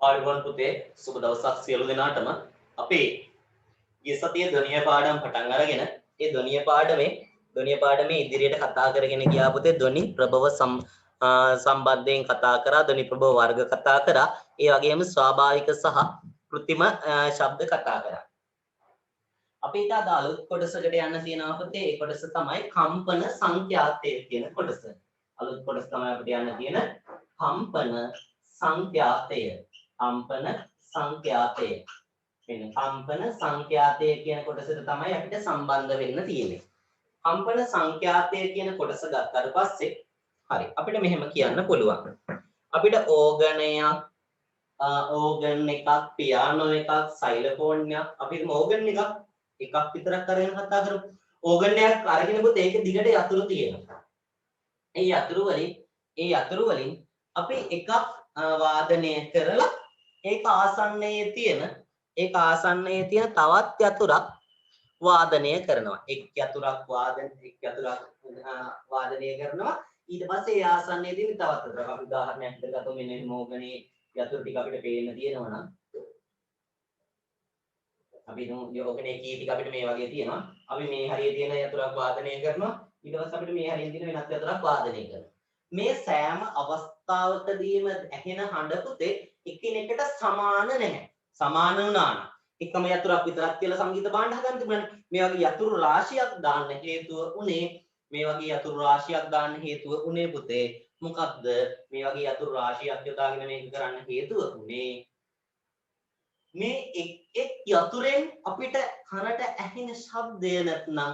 ආයුබෝවන් පුතේ සුබ දවසක් සියලු දෙනාටම අපේ ගිය සතියේ ධ්වනිය පාඩම් පටන් අරගෙන ඒ ධ්වනිය පාඩමේ ඉදිරියට කතා කරගෙන ගියා පුතේ ධ්වනි ප්‍රභව සම්බන්ධයෙන් කතා කරා ධ්වනි ප්‍රභව වර්ග කතා කරා ඒ වගේම ස්වාභාවික සහ કૃත්‍රිම ශබ්ද කතා කරා අපි ඊට අදාළ කොටසකට යන්න තියෙනවා පුතේ ඒ කොටස තමයි කම්පන සංඛ්‍යාතය කියන කොටස අලුත් කොටස තමයි අපිට යන්න තියෙන කම්පන සංඛ්‍යාතය කම්පන සංඛ්‍යාතය මෙන්න කම්පන සංඛ්‍යාතය කියන කොටසට තමයි අපිට සම්බන්ධ වෙන්න තියෙන්නේ. කම්පන සංඛ්‍යාතය කියන කොටස ගත්තාට පස්සේ හරි අපිට මෙහෙම කියන්න පුළුවන්. අපිට ඕගන් එකක් පියානෝ එකක් සයිලෝෆෝන් එකක් අපි ඕගන් එකක් විතරක් අරගෙන කතා කරමු. ඕගන් එකක් අරගෙන පොත් ඒක දිගට යතුරු තියෙනවා. ඒ යතුරු වලින් අපි එකක් වාදනය කරලා ඒක ආසන්නයේ තියෙන තවත් යතුරක් වාදනය කරනවා. එක් යතුරක් වාදනය කරනවා. ඊට පස්සේ ඒ ආසන්නයේ තියෙන තවත් යතුරක්. අපි උදාහරණයක් විදිහට ගත්තොත් මෙන්න මොගනේ යතුරු ටික අපිට පේන්න තියෙනවා නම් අපි යෝගනේ කී ටික අපිට මේ වගේ තියෙනවා. අපි මේ හරියේ තියෙන යතුරක් වාදනය කරනවා. ඊට පස්සේ අපිට මේ හරියෙන් තියෙන වෙනත් යතුරක් වාදනය කරනවා. මේ සෑම අවස්ථාවකදීම ඇහෙන හඬ පුතේ එකිනෙකට සමාන නැහැ. සමාන වුණා නම් එකම යතුරක් විතරක් කියලා සංගීත භාණ්ඩ හදන්න තිබුණානේ. මේ වගේ යතුරු රාශියක් දාන්න හේතුව උනේ පුතේ මොකක්ද? මේ වගේ යතුරු රාශියක් යොදාගෙන මේක කරන්න හේතුව උනේ මේ එක් යතුරෙන් අපිට කනට ඇහෙන ශබ්දය නැත්නම්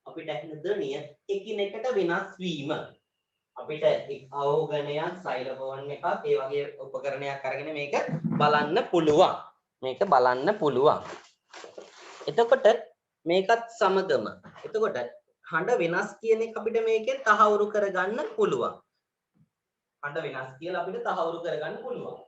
අපිට ඇහෙන ධ්වනිය එකිනෙකට වෙනස් වීම. අපිට අවෝගණයක් සයිලෝෆෝන් එකක් ඒ වගේ උපකරණයක් අරගෙන මේක බලන්න පුළුවන්. එතකොට මේකත් සමගම හඬ වෙනස් කියන එක අපිට මේකෙන් තහවුරු කරගන්න පුළුවන්. හඬ වෙනස් කියලා අපිට තහවුරු කරගන්න පුළුවන්.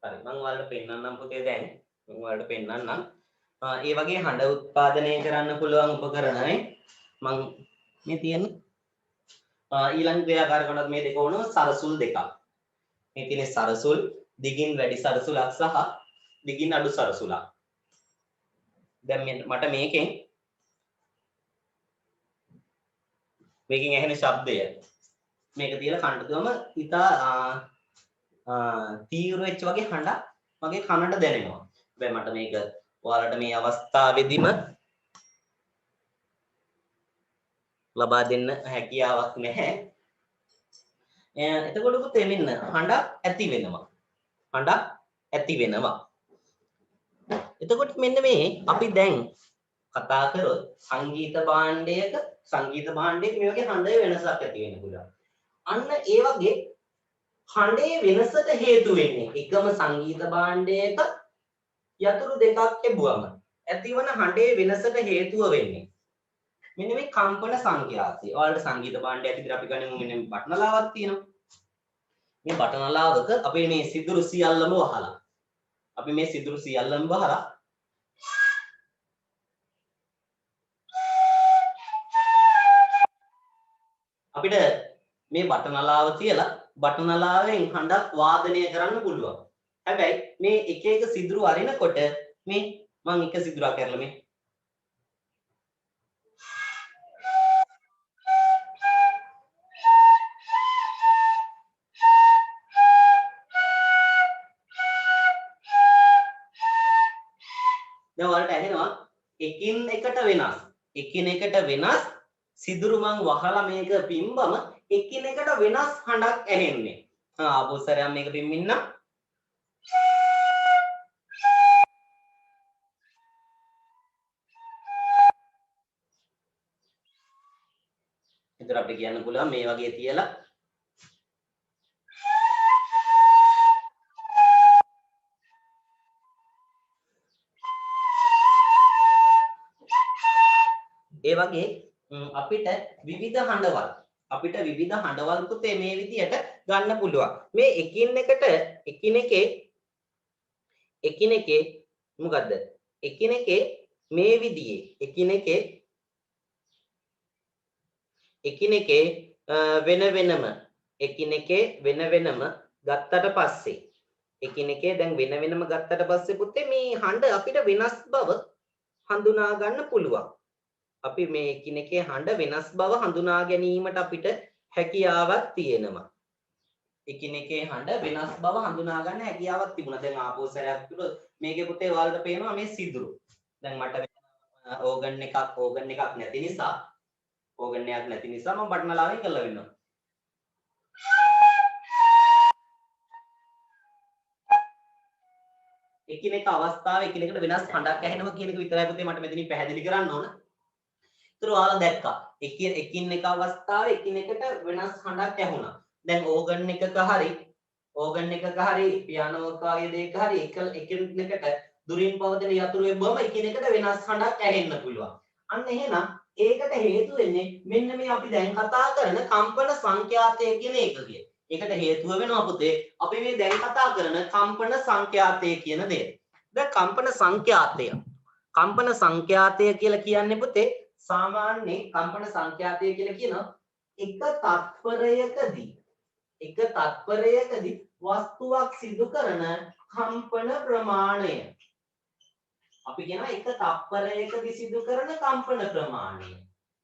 හරි මම ඔයාලට පෙන්නන්නම් පුතේ දැන් මම ඔයාලට පෙන්නන්නම් ඒ වගේ හඬ උත්පාදනය කරන්න පුළුවන් උපකරණයි මම මේ තියෙන ඊළඟ ක්‍රියාකාරකමක් මේ දෙක වුණා සරසුල් දෙකක් මේ තියෙන සරසුල් දිගින් වැඩි සරසුලක් සහ දිගින් අඩු සරසුලක් දැන් මට මේකෙන් ඇහෙන ශබ්දය මේක තියලා කනට දුවම ඉතා තීව්‍ර වෙච්ච වගේ හඬක් මගේ කනට දැනෙනවා. හැබැයි මට මේක ඔයාලට මේ අවස්ථාවේදීම ලබා දෙන්න හැකියාවක් නැහැ. එතකොට පුතේ මෙන්න හඬක් ඇති වෙනවා. එතකොට මෙන්න මේ අපි දැන් කතා කරොත් සංගීත භාණ්ඩයක මේ වගේ හඬේ වෙනසක් ඇති වෙන්න පුළුවන්. අන්න ඒ වගේ හඬේ වෙනසට හේතු වෙන්නේ එකම සංගීත භාණ්ඩයක යතුරු දෙකක් ලැබුවම ඇතිවන හඬේ වෙනසට හේතුව වෙන්නේ මෙන්න මේ කම්පන සංඛ්‍යාතය. ඔයාලට සංගීත භාණ්ඩයක් විදිහට අපි ගනිමු මෙන්න බටනලාවක් තියෙනවා. මේ බටනලාවක අපි මේ සිදුරු සියල්ලම වහලා අපිට මේ බටනලාව තියලා බටනලාවෙන් හඬක් වාදනය කරන්න පුළුවන්. හැබැයි මේ එක එක සිදුරු අරිනකොට මේ මම එක සිදුරක් කරලා මේ දැන් ඔයාලට ඇහෙනවා එකිනෙකට වෙනස් සිදුරු මං වහලා මේක පිම්බම එකිනෙකට වෙනස් හඬක් ඇහෙන්නේ. ආපස්සරයන් මේක පිම්මින්න. එතකොට අපිට කියන්න පුළුවන් මේ වගේ තියලා ඒ වගේ අපිට විවිධ හඬවල් පුතේ මේ විදියට ගන්න පුළුවන්. මේ එකිනෙකේ මොකද්ද? එකිනෙකේ මේ විදිහේ එකිනෙකේ වෙන වෙනම ගත්තට පස්සේ දැන් වෙන වෙනම ගත්තට පස්සේ පුතේ මේ හඬ අපිට වෙනස් බව හඳුනා ගන්න පුළුවන්. අපි මේ එකිනෙකේ හඬ වෙනස් බව හඳුනා ගැනීමට අපිට හැකියාවක් තියෙනවා. එකිනෙකේ හඬ වෙනස් බව හඳුනා ගන්න හැකියාවක් තිබුණා. දැන් ආපහු සැරයක් තුල මේකේ පුතේ ඔයාලට පේනවා මේ සිදුරු. දැන් මට ඕගන් එකක් නැති නිසා මම බටනලාවෙන් කරලා වෙනවා. එකිනෙක අවස්ථාවේ එකිනෙකට වෙනස් හඬක් ඇහෙනවා කියන එක විතරයි පුතේ මට මෙතනින් පැහැදිලි කරන්න ඕන. ඒතර ඔයාලා දැක්කා. එකිනෙක අවස්ථාවේ එකිනෙකට වෙනස් හඬක් ඇහුණා. දැන් ඕගන් එකක හරි පියානෝ වගේ දෙයක හරි එකිනෙකට දුරින් පවතින යතුරු වෙබ්බම එකිනෙකට වෙනස් හඬක් ඇහෙන්න පුළුවන්. අන්න එහෙනම් ඒකට හේතු වෙන්නේ මෙන්න මේ අපි දැන් කතා කරන කම්පන සංඛ්‍යාතය කියන එකකිය. ඒකට හේතුව වෙනවා පුතේ අපි මේ දැන් කතා කරන කම්පන සංඛ්‍යාතය කියන දේ. දැන් කම්පන සංඛ්‍යාතය කියලා කියන්නේ පුතේ සාමාන්‍ය කම්පන සංඛ්‍යාතය කියලා කියනවා එක තත්පරයකදී වස්තුවක් සිදු කරන කම්පන ප්‍රමාණය. අපි කියනවා එක තත්පරයකදී සිදු කරන කම්පන ප්‍රමාණය.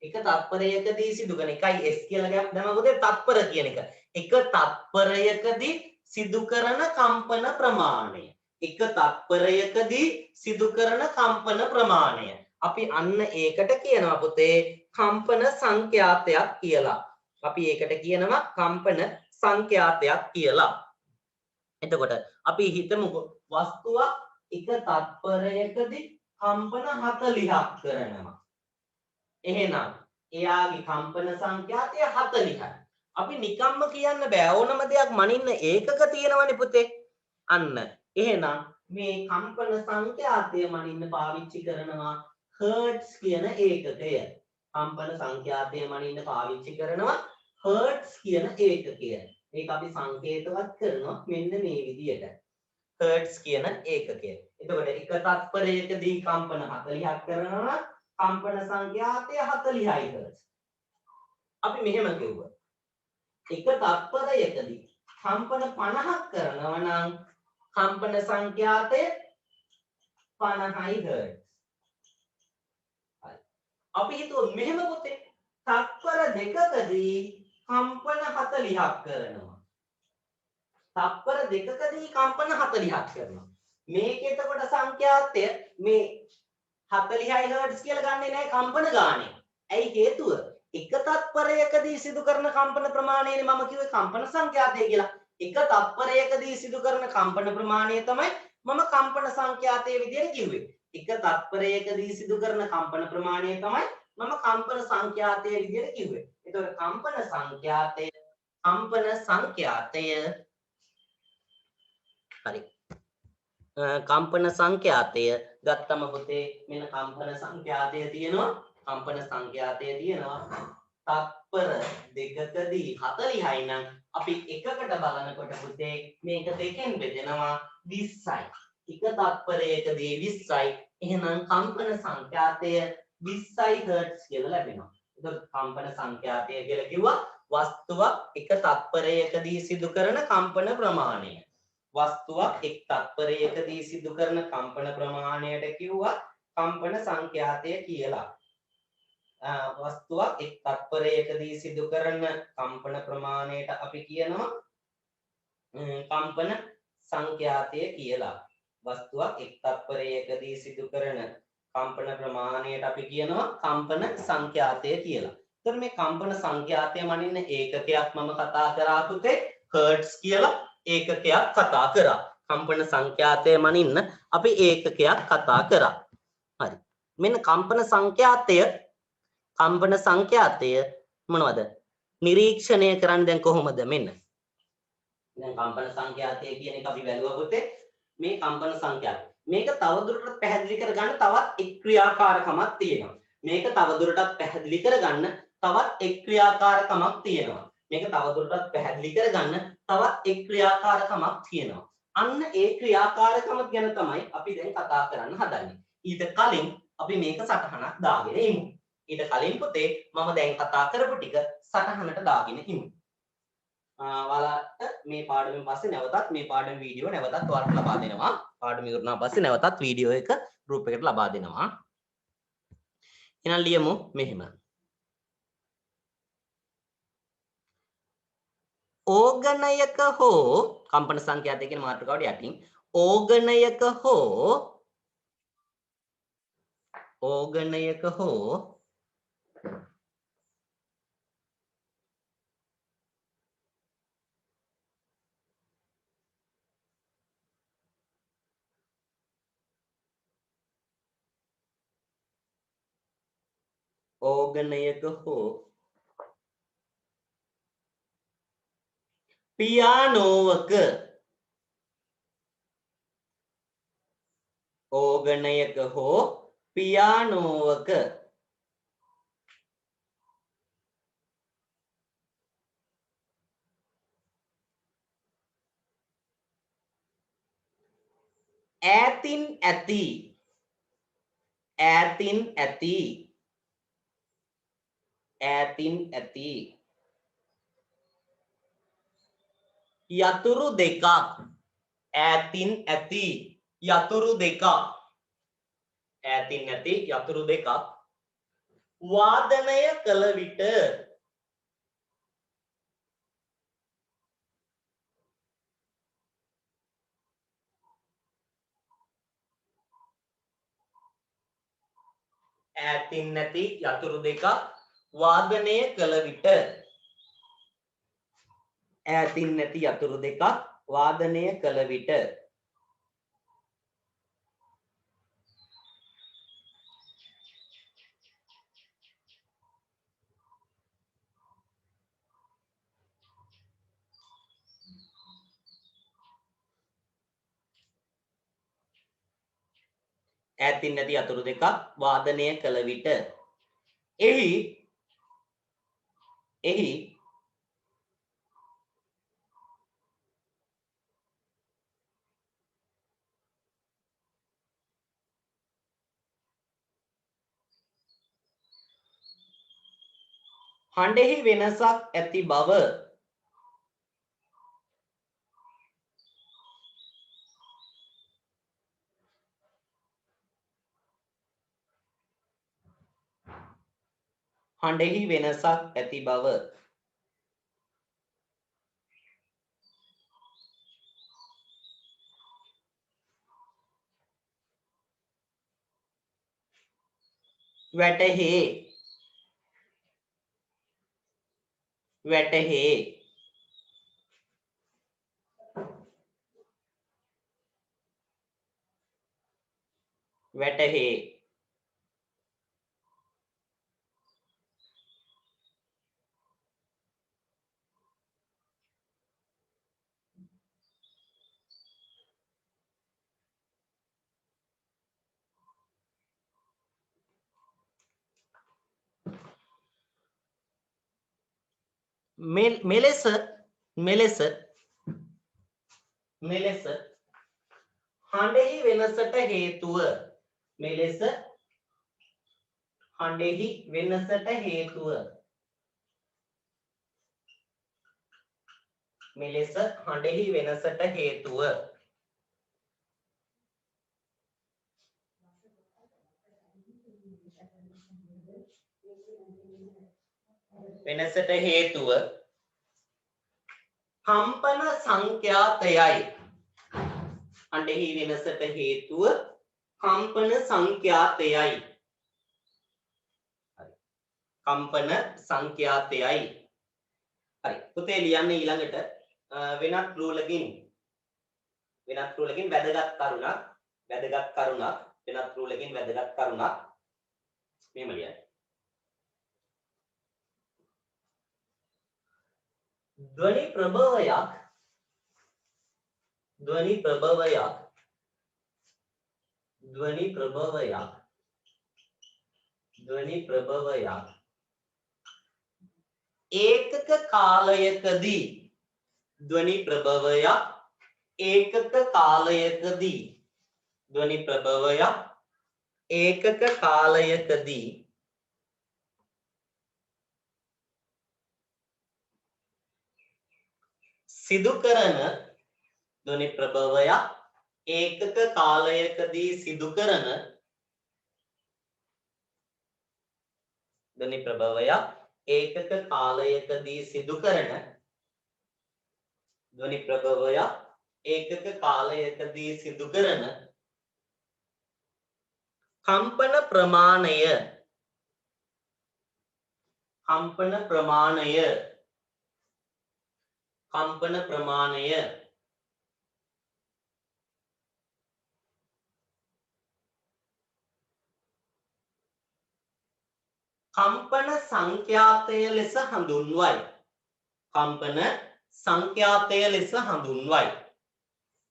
එක තත්පරයකදී සිදු කරන එකයි S කියලා දැම්මම පුතේ තත්පර කියන එක. එක තත්පරයකදී සිදු කරන කම්පන ප්‍රමාණය. එක තත්පරයකදී සිදු කරන කම්පන ප්‍රමාණය. අපි අන්න ඒකට කියනවා පුතේ කම්පන සංඛ්‍යාතයක් කියලා. අපි ඒකට කියනවා කම්පන සංඛ්‍යාතයක් කියලා. එතකොට අපි හිතමු වස්තුවක් එක තත්පරයකදී කම්පන 40ක් කරනවා. එහෙනම් එයාගේ කම්පන සංඛ්‍යාතය 40යි. අපි නිකම්ම කියන්න බෑ ඕනම දෙයක් මනින්න ඒකක තියෙනවනේ පුතේ. අන්න එහෙනම් මේ කම්පන සංඛ්‍යාතය මනින්න පාවිච්චි කරනවා හර්ට්ස් කියන ඒකකය. කම්පන සංඛ්‍යාතය මනින්න පාවිච්චි කරනවා හර්ට්ස් කියන ඒකකය. මේක අපි සංකේතවත් කරනවා මෙන්න මේ විදියට. හර්ට්ස් කියන ඒකකය. එතකොට එක තත්පරයකදී කම්පන 40ක් කරනවා කම්පන සංඛ්‍යාතය 40යි හර්ට්ස්. අපි මෙහෙම කිව්වා. එක තත්පරයකදී කම්පන 50ක් කරනවා නම් කම්පන සංඛ්‍යාතය 50යි හර්ට්ස්. අපි හිතුවා මෙහෙම පුතේ තත්පර දෙකකදී කම්පන 40ක් කරනවා. තත්පර දෙකකදී කම්පන 40ක් කරනවා. මේක එතකොට සංඛ්‍යාතය මේ 40යි හර්ට්ස් කියලා ගන්නෙ නැහැ කම්පන ගානේ. ඇයි හේතුව? එක තත්පරයකදී සිදු කරන කම්පන ප්‍රමාණයනේ මම කිව්වේ කම්පන සංඛ්‍යාතය කියලා. එක තත්පරයකදී සිදු කරන කම්පන ප්‍රමාණය තමයි මම කම්පන සංඛ්‍යාතයේ විදියට කිව්වේ. එක තත්පරයකදී සිදු කරන කම්පන ප්‍රමාණය තමයි මම කම්පන සංඛ්‍යාතයේ විදියට කිව්වේ. එතකොට කම්පන සංඛ්‍යාතය හරි. කම්පන සංඛ්‍යාතය ගත්තම පුතේ මෙන්න කම්පන සංඛ්‍යාතය තියෙනවා. තත්පර දෙකකදී 40යි නම් අපි එකකට බලනකොට පුතේ මේක දෙකෙන් බෙදෙනවා 20යි. එක තත්පරයකදී 20යි. එහෙනම් කම්පන සංඛ්‍යාතය 20යි හර්ට්ස් කියලා ලැබෙනවා. එතකොට කම්පන සංඛ්‍යාතය කියලා කිව්වා වස්තුවක් එක තත්පරයකදී සිදු කරන කම්පන ප්‍රමාණය. වස්තුවක් එක් තත්පරයකදී සිදු කරන කම්පන ප්‍රමාණයට කිව්වා කම්පන සංඛ්‍යාතය කියලා. වස්තුවක් එක් තත්පරයකදී සිදු කරන කම්පන ප්‍රමාණයට අපි කියනවා කම්පන සංඛ්‍යාතය කියලා. වස්තුවක් එක් තත්පරයකදී සිදු කරන කම්පන ප්‍රමාණයට අපි කියනවා කම්පන සංඛ්‍යාතය කියලා. එතකොට මේ කම්පන සංඛ්‍යාතය මනින්න ඒකකයක් මම කතා කරා පුතේ හර්ට්ස් කියලා ඒකකයක් කතා කරා. කම්පන සංඛ්‍යාතය මනින්න අපි ඒකකයක් කතා කරා. හරි. මෙන්න කම්පන සංඛ්‍යාතය මොනවද? නිරීක්ෂණය කරන්න දැන් කොහොමද මෙන්න. දැන් කම්පන සංඛ්‍යාතය කියන එක අපි බැලුවා පුතේ මේ කම්පන සංඛ්‍යාතය. මේක තවදුරටත් පැහැදිලි කරගන්න තවත් එක් ක්‍රියාකාරකමක් තියෙනවා. මේක තවදුරටත් පැහැදිලි කරගන්න තවත් එක් ක්‍රියාකාරකමක් තියෙනවා. මේක තවදුරටත් පැහැදිලි කරගන්න තවත් එක් ක්‍රියාකාරකමක් තියෙනවා. අන්න ඒ ක්‍රියාකාරකම ගැන තමයි අපි දැන් කතා කරන්න හදන්නේ. ඊට කලින් අපි මේක සටහනක් දාගෙන ඉමු. ඊට කලින් පුතේ මම දැන් කතා කරපු ටික සටහනට දාගෙන ඉමු. ඔයාලට මේ පාඩමෙන් පස්සේ නැවතත් මේ පාඩම වීඩියෝ නැවතත් ඔයාලට ලබා දෙනවා. පාඩම ඉවරනා පස්සේ නැවතත් වීඩියෝ එක ගෲප් එකට ලබා දෙනවා. එහෙනම් ලියමු මෙහෙම. ඕගනයක හෝ කම්පන සංඛ්‍යාතය කියන මාතෘකාවට යටින් ඕගනයක හෝ පියානෝවක ඕගනයක හෝ පියානෝවක ඈතින් ඇති යතුරු දෙකක් වාදනය කළ විට ඈතින් නැති යතුරු දෙකක් වාදනය කළ විට එහි හඬෙහි වෙනසක් ඇති බව වැටහේ. මෙලෙස හඬෙහි වෙනසට හේතුව කම්පන සංඛ්‍යාතයයි. හඬෙහි වෙනසට හේතුව කම්පන සංඛ්‍යාතයයි. හරි. පුතේ ලියන්න ඊළඟට වෙනත් රූලකින් වැදගත් කරුණක් මෙහෙම ලියන්න. ධ්වනි ප්‍රභවයක් ධ්වනි ප්‍රභවයක් ඒකක කාලයකදී ධ්වනි ප්‍රභවයක් ඒකක කාලයකදී ධ්වනි ප්‍රභවයක් ඒකක කාලයකදී සිදු කරන ධ්වනි ප්‍රභවයක් ඒකක කාලයකදී සිදු කරන ධ්වනි ප්‍රභවයක් ඒකක කාලයකදී සිදු කරන ධ්වනි ප්‍රභවයක් ඒකක කාලයකදී සිදු කරන කම්පන ප්‍රමාණය කම්පන ප්‍රමාණය කම්පන ප්‍රමාණය කම්පන සංඛ්‍යාතය ලෙස හඳුන්වයි කම්පන සංඛ්‍යාතය ලෙස හඳුන්වයි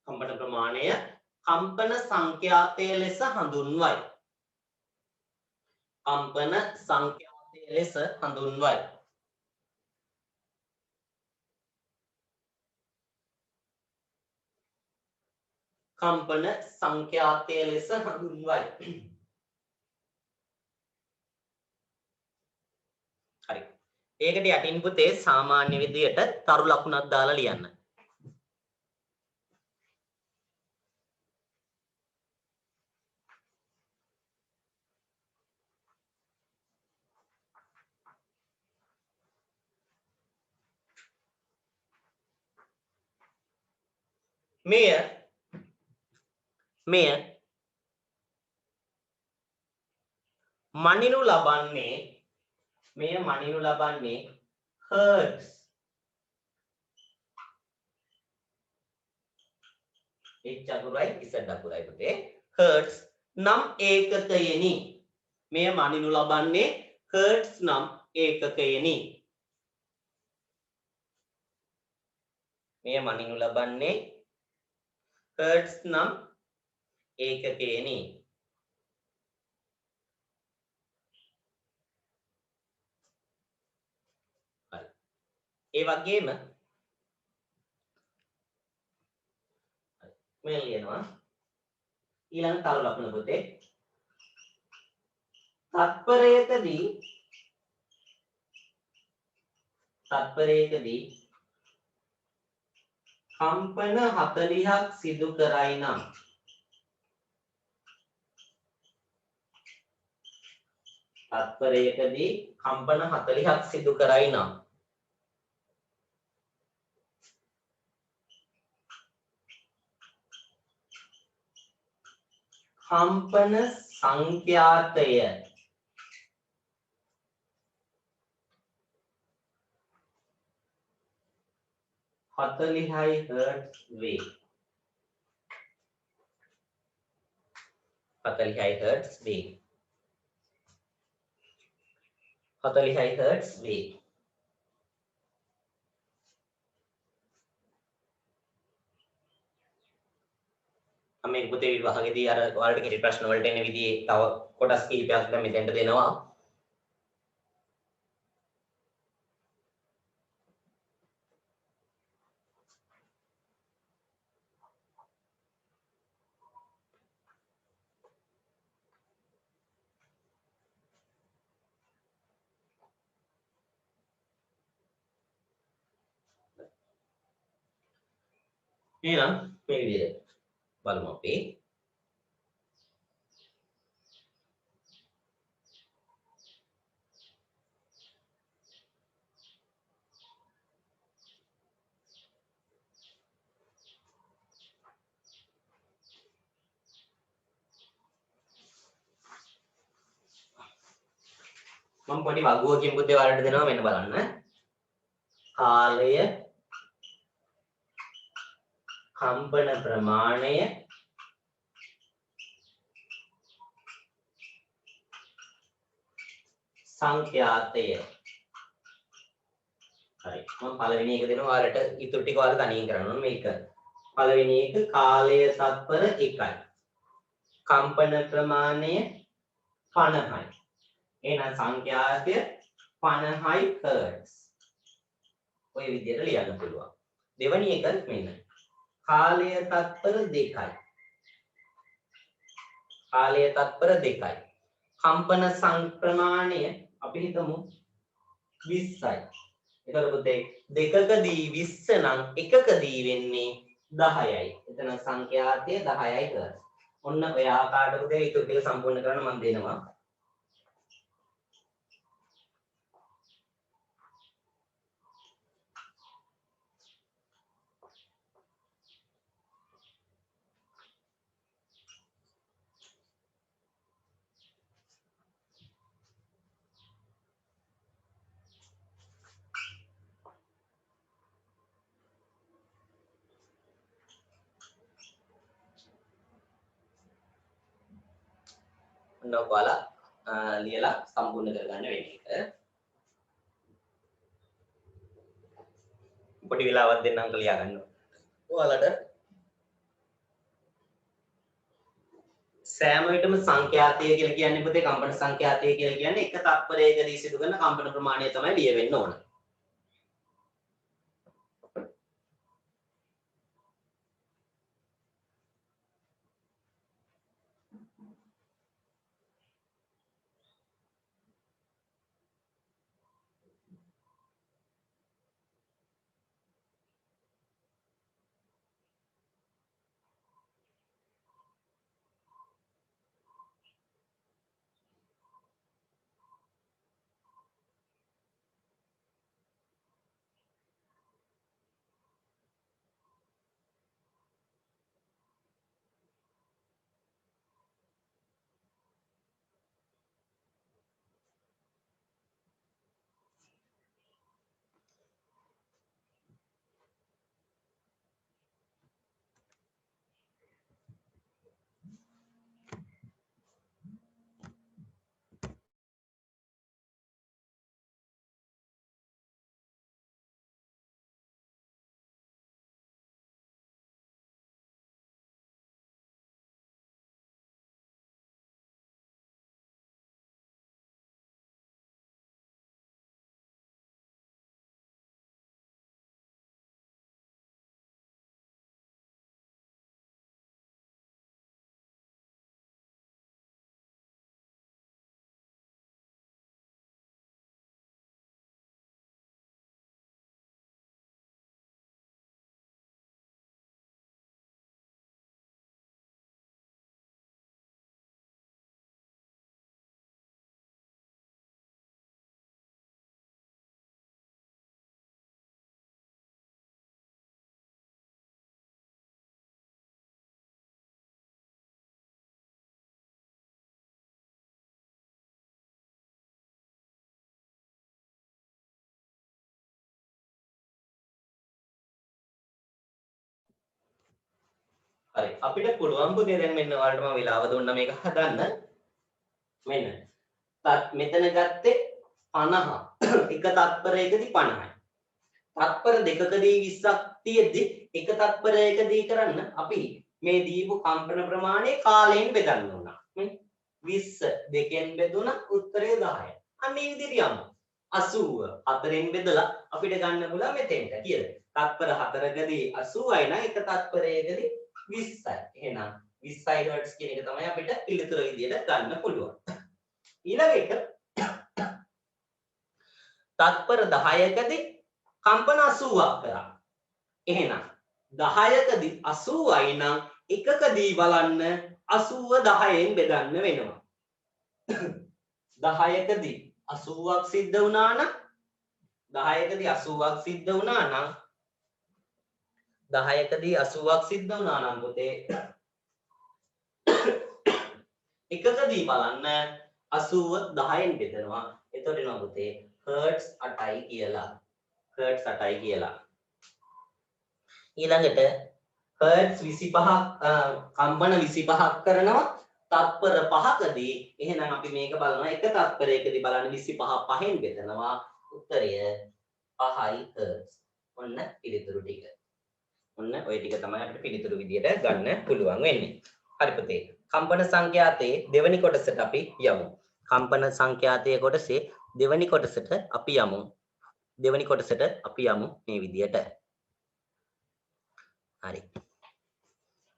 කම්පන ප්‍රමාණය කම්පන සංඛ්‍යාතය ලෙස හඳුන්වයි කම්පන සංඛ්‍යාතය ලෙස හඳුන්වයි කම්පන සංඛ්‍යාතය ලෙස හඳුන්වයි හරි ඒකට යටින් පුතේ සාමාන්‍ය විදියට තරු ලකුණක් දාලා ලියන්න මෙය මනිනු ලබන්නේ hertz h අකුරයි z අකුරයි පුතේ hertz නම් ඒකකයෙනි මෙය මනිනු ලබන්නේ hertz නම් ඒකකයෙනි මෙය මනිනු ලබන්නේ hertz නම් ඒකකයෙනි ඒ වගේම මේ ලියනවා ඊළඟ තරු ලකුණ පුතේ තත්පරයකදී කම්පන 40ක් සිදු කරයි නම් තත්පරයකදී කම්පන 40ක් සිදු කරයි නම් කම්පන සංඛ්‍යාතය 40යි hertz වේ 40යි hertz වේ 40යි hertz වේ මේ පුතේ විභාගෙදී අර ඔයාලට කෙටි ප්‍රශ්න වලට එන විදිහේ තව කොටස් කිහිපයක් දැන් මෙතෙන්ට දෙනවා එහෙනම් මේ විදිහට බලමු අපි මම පොඩි වගුවකින් පුතේ ඔයාලට දෙනවා මෙන්න බලන්න කාලය කම්පන ප්‍රමාණය සංඛ්‍යාතය හරි මම පළවෙනි එක දෙනවා ඔයාලට ඊටු ටික ඔයාලා තනියෙන් කරන්න ඕනේ මේක පළවෙනි එක කාලය තත්පර 1යි කම්පන ප්‍රමාණය 50යි එහෙනම් සංඛ්‍යාතය 50යි හර්ට්ස්. ඔය විදිහට ලියන්න පුළුවන්. දෙවැනි එක මෙන්න. කාලය තත්පර 2යි. කාලය තත්පර 2යි. කම්පන සංක්‍රමණය අපි හිතමු 20යි. එතකොට පුතේ දෙකකදී 20 නම් එකකදී වෙන්නේ 10යි. එතන සංඛ්‍යාතය 10යි කරා. ඔන්න ඔය ආකාරයට පුතේ ඊට ටික සම්පූර්ණ කරන්න මම දෙනවා. ඔන්න ඔයාලා ලියලා සම්පූර්ණ කරගන්න වෙන එක. පොඩි වෙලාවක් දෙන්නම් ලියා ගන්න. ඔයාලට සෑම විටම සංඛ්‍යාතය කියලා කියන්නේ පුතේ කම්පන සංඛ්‍යාතය කියලා කියන්නේ එක තත්පරයකදී සිදු කරන කම්පන ප්‍රමාණය තමයි ලියවෙන්න ඕන. හරි අපිට පුළුවන් පුතේ දැන් මෙන්න ඔයාලට මම වෙලාව දුන්නා මේක හදන්න. මෙන්න. මෙතන ගත්තේ 50. එක තත්පරයකදී 50යි. තත්පර දෙකකදී 20ක් තියෙද්දි එක තත්පරයකදී කරන්න අපි මේ දීපු කම්පන ප්‍රමාණය කාලයෙන් බෙදන්න ඕන. 20 දෙකෙන් බෙදුණා උත්තරය 10යි. අන්න මේ විදිහට යමු. 80 4න් බෙදලා අපිට ගන්න පුළුවන් මෙතෙන්ට කියලා. තත්පර 4කදී 80යි නම් එක තත්පරයකදී 20යි. එහෙනම් 20යි හර්ට්ස් කියන එක තමයි අපිට පිළිතුර විදියට ගන්න පුළුවන්. ඊළඟ එක තත්පර 10කදී කම්පන 80ක් කරා. එහෙනම් 10කදී 80යි නම් එකකදී බලන්න 80 10න් බෙදන්න වෙනවා. 10කදී 80ක් සිද්ධ වුණා නම් 10කදී 80ක් සිද්ධ වුණා නම් 10කදී 80ක් සිද්ධ වුණා නම් පුතේ එකකදී බලන්න 80 10න් බෙදනවා. එතකොට එනවා පුතේ හර්ට්ස් 8යි කියලා. හර්ට්ස් 8යි කියලා. ඊළඟට හර්ට්ස් 25ක් කම්පන 25ක් කරනවා තත්පර 5කදී. එහෙනම් අපි මේක බලනවා එක තත්පරයකදී බලන්න 25 5න් බෙදනවා. උත්තරය 5යි හර්ට්ස්. ඔන්න පිළිතුරු ටික. ඔන්න ඔය ටික තමයි අපිට පිළිතුරු විදියට ගන්න පුළුවන් වෙන්නේ. හරි පුතේ. කම්පන සංඛ්‍යාතයේ දෙවෙනි කොටසට අපි යමු. කම්පන සංඛ්‍යාතයේ කොටසේ දෙවැනි කොටසට අපි යමු. දෙවැනි කොටසට අපි යමු මේ විදියට. හරි.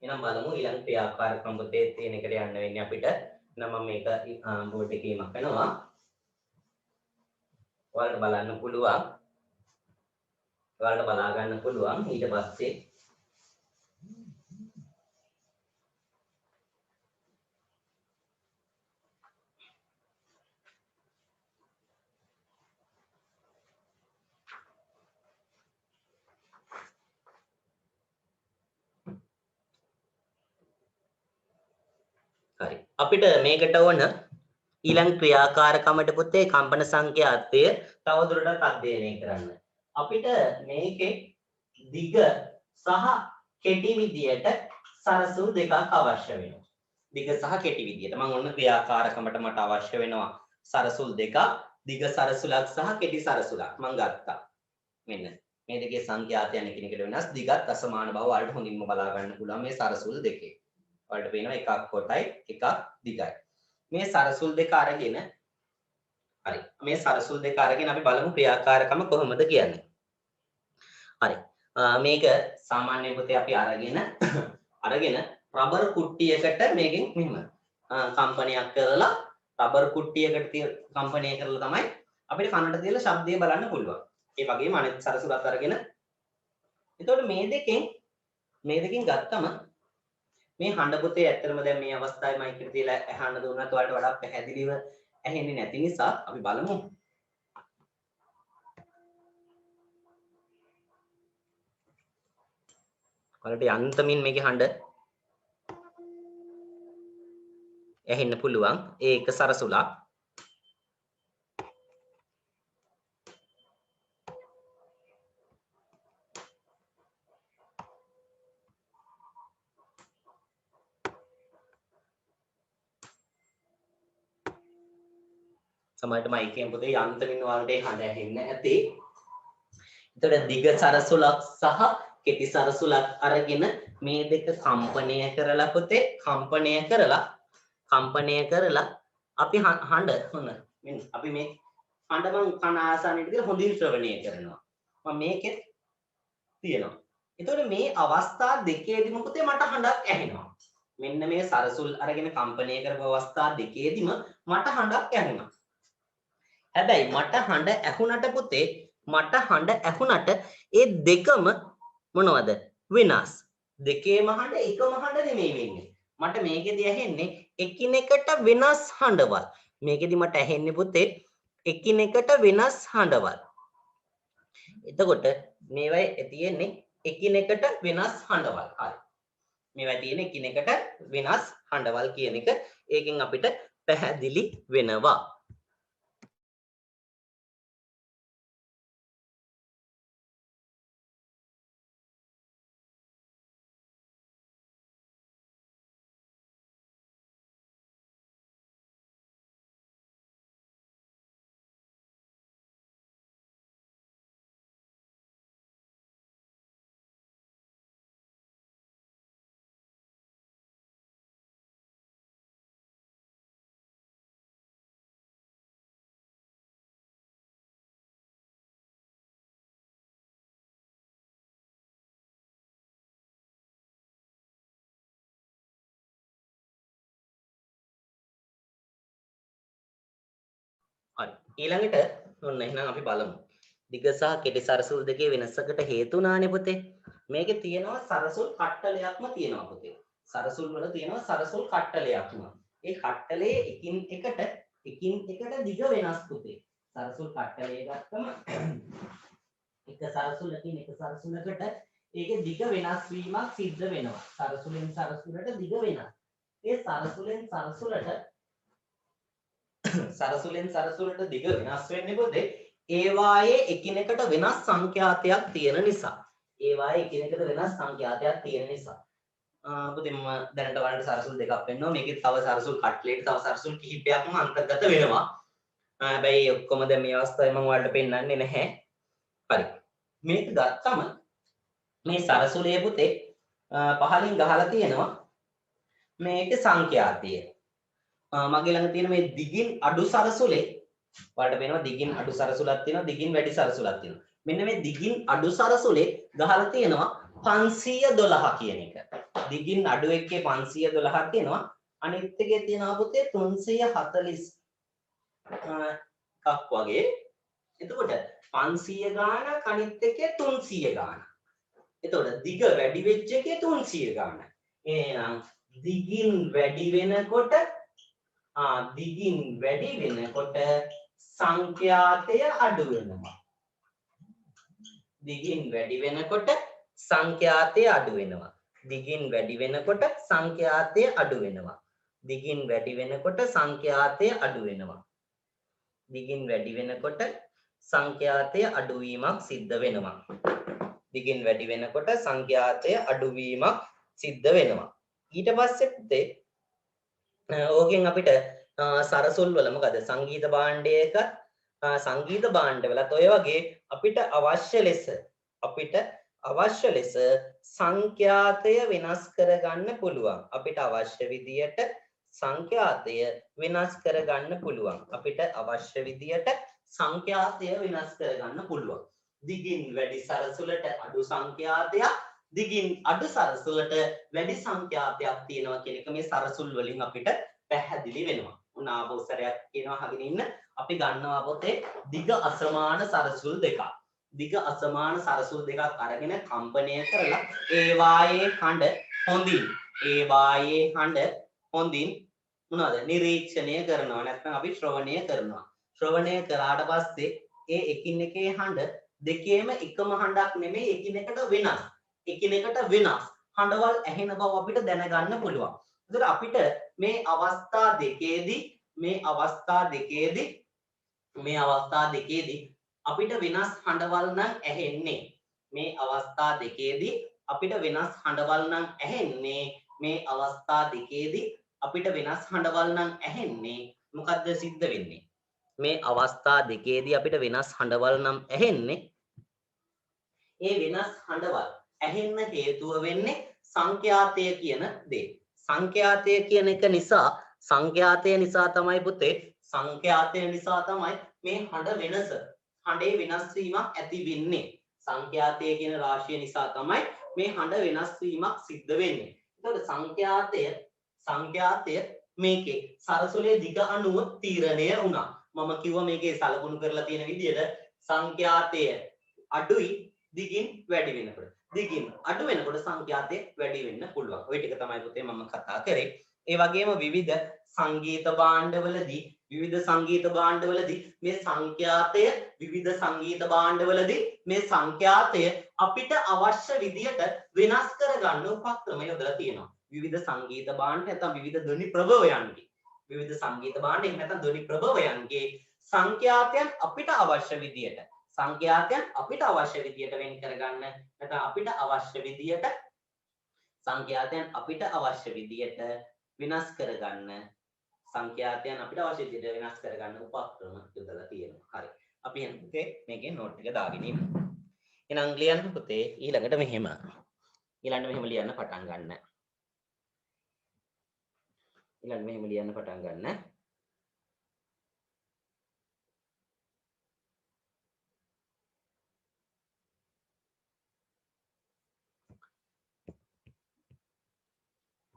එහෙනම් බලමු ඊළඟ ක්‍රියාකාරකම් පොතේ තියෙන එකට යන්න වෙන්නේ අපිට. එහෙනම් මම මේක බෝඩ් එකේ මකනවා. ඔයාලට බලන්න පුළුවන්. ඔයාලට බලා ගන්න පුළුවන්. ඊට පස්සේ හරි. අපිට මේකට ඕන ඊළඟ ක්‍රියාකාරකමට පුතේ කම්පන සංඛ්‍යාතය තවදුරටත් අධ්‍යයනය කරන්න. අපිට මේකේ දිග සහ කෙටි විදියට සරසුල් දෙකක් අවශ්‍ය වෙනවා. දිග සහ කෙටි විදියට මම ඔන්න ක්‍රියාකාරකමට මට අවශ්‍ය වෙනවා සරසුල් දෙකක්, දිග සරසුලක් සහ කෙටි සරසුලක් මම ගත්තා. මෙන්න මේ දෙකේ සංඛ්‍යාතයන් එකිනෙකට වෙනස්, දිගත් අසමාන බව වලට හොඳින්ම බලා ගන්න පුළුවන් මේ සරසුල් දෙකේ. වලට පේනවා එකක් කොටයි එකක් දිගයි. මේ සරසුල් දෙක අරගෙන හරි. මේ සරසුල් දෙක අරගෙන අපි බලමු ක්‍රියාකාරකම කොහොමද කියන්නේ. හරි. මේක සාමාන්‍ය පොතේ අපි අරගෙන රබර් කුට්ටියකට මේකෙන් මෙහෙම කම්පනයක් කරලා රබර් කුට්ටියකට කම්පනය කරලා තමයි අපිට කනට තියලා ශබ්දය බලන්න පුළුවන්. ඒ වගේම අනිත් සරසුලත් අරගෙන එතකොට මේ දෙකෙන් ගත්තම මේ හඬ පොතේ ඇත්තටම දැන් මේ අවස්ථාවේ මයික් එකට තියලා අහන්න දුන්නත් ඔයාලට වඩා පැහැදිලිව ඇහෙන්නේ නැති නිසා අපි බලමු. ඔයාලට යන්තමින් මේකේ හඬ ඇහෙන්න පුළුවන්. ඒක සරසුලක්. සමහරට මයිකෙන් පොතේ යන්තමින් වලට හඬ ඇහෙන්නේ නැති. එතකොට දිග සරසුලක් සහ කෙටි සරසුලක් අරගෙන මේ දෙක කම්පනය කරලා පොතේ කම්පනය කරලා අපි හඬ හොන මෙන්න අපි මේ හඬ මං කන ආසන්නයට දාලා හොඳින් ශ්‍රවණය කරනවා. මම මේකෙත් තියෙනවා. එතකොට මේ අවස්ථා දෙකේදීම පොතේ මට හඬක් ඇහෙනවා. මෙන්න මේ සරසුල් අරගෙන කම්පනය කරපු අවස්ථා දෙකේදීම මට හඬක් ඇහෙනවා. හැබැයි මට හඬ ඇහුණට පුතේ ඒ දෙකම මොනවද වෙනස්. දෙකේම හඬ එකම හඬ නෙමෙයි වෙන්නේ. මට මේකෙදි ඇහෙන්නේ එකිනෙකට වෙනස් හඬවල්. මේකෙදි මට ඇහෙන්නේ පුතේ එකිනෙකට වෙනස් හඬවල්. එතකොට මේවයි තියෙන්නේ එකිනෙකට වෙනස් හඬවල්. හරි. මේවයි තියෙන්නේ එකිනෙකට වෙනස් හඬවල් කියන එක ඒකෙන් අපිට පැහැදිලි වෙනවා. හරි. ඊළඟට ඔන්න එහෙනම් අපි බලමු. දිග සහ කෙටි සරසුල් දෙකේ වෙනසකට හේතු වුණානේ පුතේ. මේකේ තියෙනවා සරසුල් කට්ටලයක්ම තියෙනවා පුතේ. සරසුල් වල තියෙනවා සරසුල් කට්ටලයක්ම. ඒ කට්ටලේ එකින් එකට දිග වෙනස් පුතේ. සරසුල් කට්ටලය ගත්තම එක සරසුලකින් එක සරසුලකට ඒකේ දිග වෙනස් වීමක් සිද්ධ වෙනවා. සරසුලෙන් සරසුලට දිග වෙනස්. ඒ සරසුලෙන් සරසුලට දිග වෙනස් වෙන්නේ පොතේ ඒවායේ එකිනෙකට වෙනස් සංඛ්‍යාතයක් තියෙන නිසා. පොතේ මම දැනට වලට සරසුල් දෙකක් වෙන්නවා. මේකේ තව සරසුල් කට්ලේට තව සරසුල් කිහිපයක්ම අන්තර්ගත වෙනවා. හැබැයි ඔක්කොම දැන් මේ අවස්ථාවේ මම වලට පෙන්නන්නේ නැහැ. හරි. මේක ගත්තම මේ සරසුලේ පුතේ පහලින් ගහලා තියෙනවා මේකේ සංඛ්‍යාතය. මගේ ළඟ තියෙන මේ දිගින් අඩු සරසුලේ ඔයාලට පේනවා දිගින් අඩු සරසුලක් තියෙනවා දිගින් වැඩි සරසුලක් තියෙනවා. මෙන්න මේ දිගින් අඩු සරසුලේ ගහලා තියෙනවා 512 කියන එක. දිගින් අඩු එකේ 512ක් තියෙනවා. අනිත් එකේ තියෙනවා පුතේ 340 එකක් වගේ. එතකොට 500 ගාන අනිත් එකේ 300 ගාන. එතකොට දිග වැඩි වෙච්ච එකේ 300 ගාන. එහෙනම් දිගින් වැඩි වෙනකොට දිගින් වැඩි වෙනකොට සංඛ්‍යාතය අඩු වෙනවා. දිගින් වැඩි වෙනකොට සංඛ්‍යාතය අඩු වෙනවා. දිගින් වැඩි වෙනකොට සංඛ්‍යාතය අඩු වෙනවා. දිගින් වැඩි වෙනකොට සංඛ්‍යාතය අඩු වෙනවා. දිගින් වැඩි වෙනකොට සංඛ්‍යාතය අඩුවීමක් සිද්ධ වෙනවා. දිගින් වැඩි වෙනකොට සංඛ්‍යාතය අඩුවීමක් සිද්ධ වෙනවා. ඊට පස්සේ පුතේ ඕකෙන් අපිට සරසුල් වල මොකද සංගීත භාණ්ඩයක සංගීත භාණ්ඩවලත් ඔය වගේ අපිට අවශ්‍ය ලෙස සංඛ්‍යාතය වෙනස් කරගන්න පුළුවන්. අපිට අවශ්‍ය විදියට සංඛ්‍යාතය වෙනස් කරගන්න පුළුවන්. අපිට අවශ්‍ය විදියට සංඛ්‍යාතය වෙනස් කරගන්න පුළුවන්. දිගින් වැඩි සරසුලට අඩු සංඛ්‍යාතයක් දිගින් අඩු සරසුලට වැඩි සංඛ්‍යාතයක් තියෙනවා කියන එක මේ සරසුල් වලින් අපිට පැහැදිලි වෙනවා. උනාපු සරයක් කියනවා අහගෙන ඉන්න. අපි ගන්නවා පොතේ දිග අසමාන සරසුල් දෙකක්. දිග අසමාන සරසුල් දෙකක් අරගෙන කම්පණය කරලා ඒවායේ හඬ හොඳින් මොනවද නිරීක්ෂණය කරනවා. නැත්නම් අපි ශ්‍රවණය කරනවා. ශ්‍රවණය කරාට පස්සේ ඒ එකින් එකේ හඬ දෙකේම එකම හඬක් නෙමෙයි එකිනෙකට වෙනස්. එකිනෙකට වෙනස් හඬවල් ඇහෙන බව අපිට දැනගන්න පුළුවන්. ඒතර අපිට මේ අවස්ථා දෙකේදී අපිට වෙනස් හඬවල් නම් ඇහෙන්නේ. මේ අවස්ථා දෙකේදී අපිට වෙනස් හඬවල් නම් ඇහෙන්නේ. මේ අවස්ථා දෙකේදී අපිට වෙනස් හඬවල් නම් ඇහෙන්නේ. මොකද්ද සිද්ධ වෙන්නේ? මේ අවස්ථා දෙකේදී අපිට වෙනස් හඬවල් නම් ඇහෙන්නේ. ඒ වෙනස් හඬවල් ඇහෙන්න හේතුව වෙන්නේ සංඛ්‍යාතය කියන දේ. සංඛ්‍යාතය කියන එක නිසා සංඛ්‍යාතය නිසා තමයි පුතේ සංඛ්‍යාතය නිසා තමයි මේ හඬ වෙනස හඬේ වෙනස් වීමක් ඇති වෙන්නේ. සංඛ්‍යාතය කියන රාශිය නිසා තමයි මේ හඬ වෙනස් වීමක් සිද්ධ වෙන්නේ. එතකොට සංඛ්‍යාතය මේකේ සරසුලේ දිග අණුව තීරණය වුණා. මම කිව්වා මේකේ සලකුණු කරලා තියෙන විදිහට සංඛ්‍යාතය අඩුයි දිගින් වැඩි වෙනකොට. දිගින් අඩු වෙනකොට සංඛ්‍යාතය වැඩි වෙන්න පුළුවන්. ওই ටික තමයි පුතේ මම කතා කරේ. ඒ වගේම විවිධ සංගීත භාණ්ඩවලදී මේ සංඛ්‍යාතය අපිට අවශ්‍ය විදියට වෙනස් කරගන්න උපක්‍රම යොදලා තියෙනවා. විවිධ සංගීත භාණ්ඩ නැත්නම් විවිධ ධ්වනි ප්‍රභවයන්ගේ සංඛ්‍යාතයන් අපිට අවශ්‍ය විදියට වෙන් කරගන්න නැත්නම් අපිට අවශ්‍ය විදියට සංඛ්‍යාතයන් අපිට අවශ්‍ය විදියට වෙනස් කරගන්න උපක්‍රම යොදලා තියෙනවා. හරි. අපි එහෙනම් පුතේ මේකේ නෝට් එක දාගෙන ඉමු. එහෙනම් ලියන්න පුතේ ඊළඟට මෙහෙම ලියන්න පටන් ගන්න.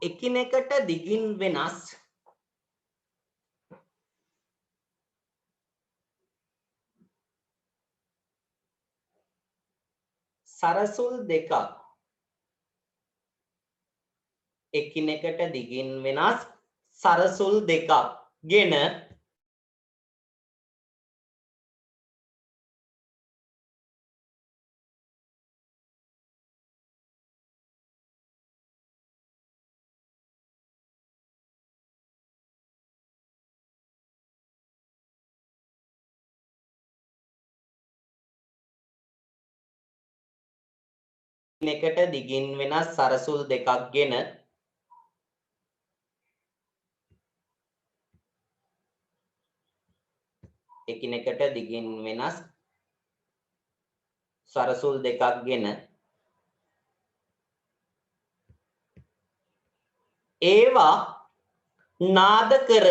එකිනෙකට දිගින් වෙනස් සරසුල් දෙකක් ගෙන ඒවා නාද කර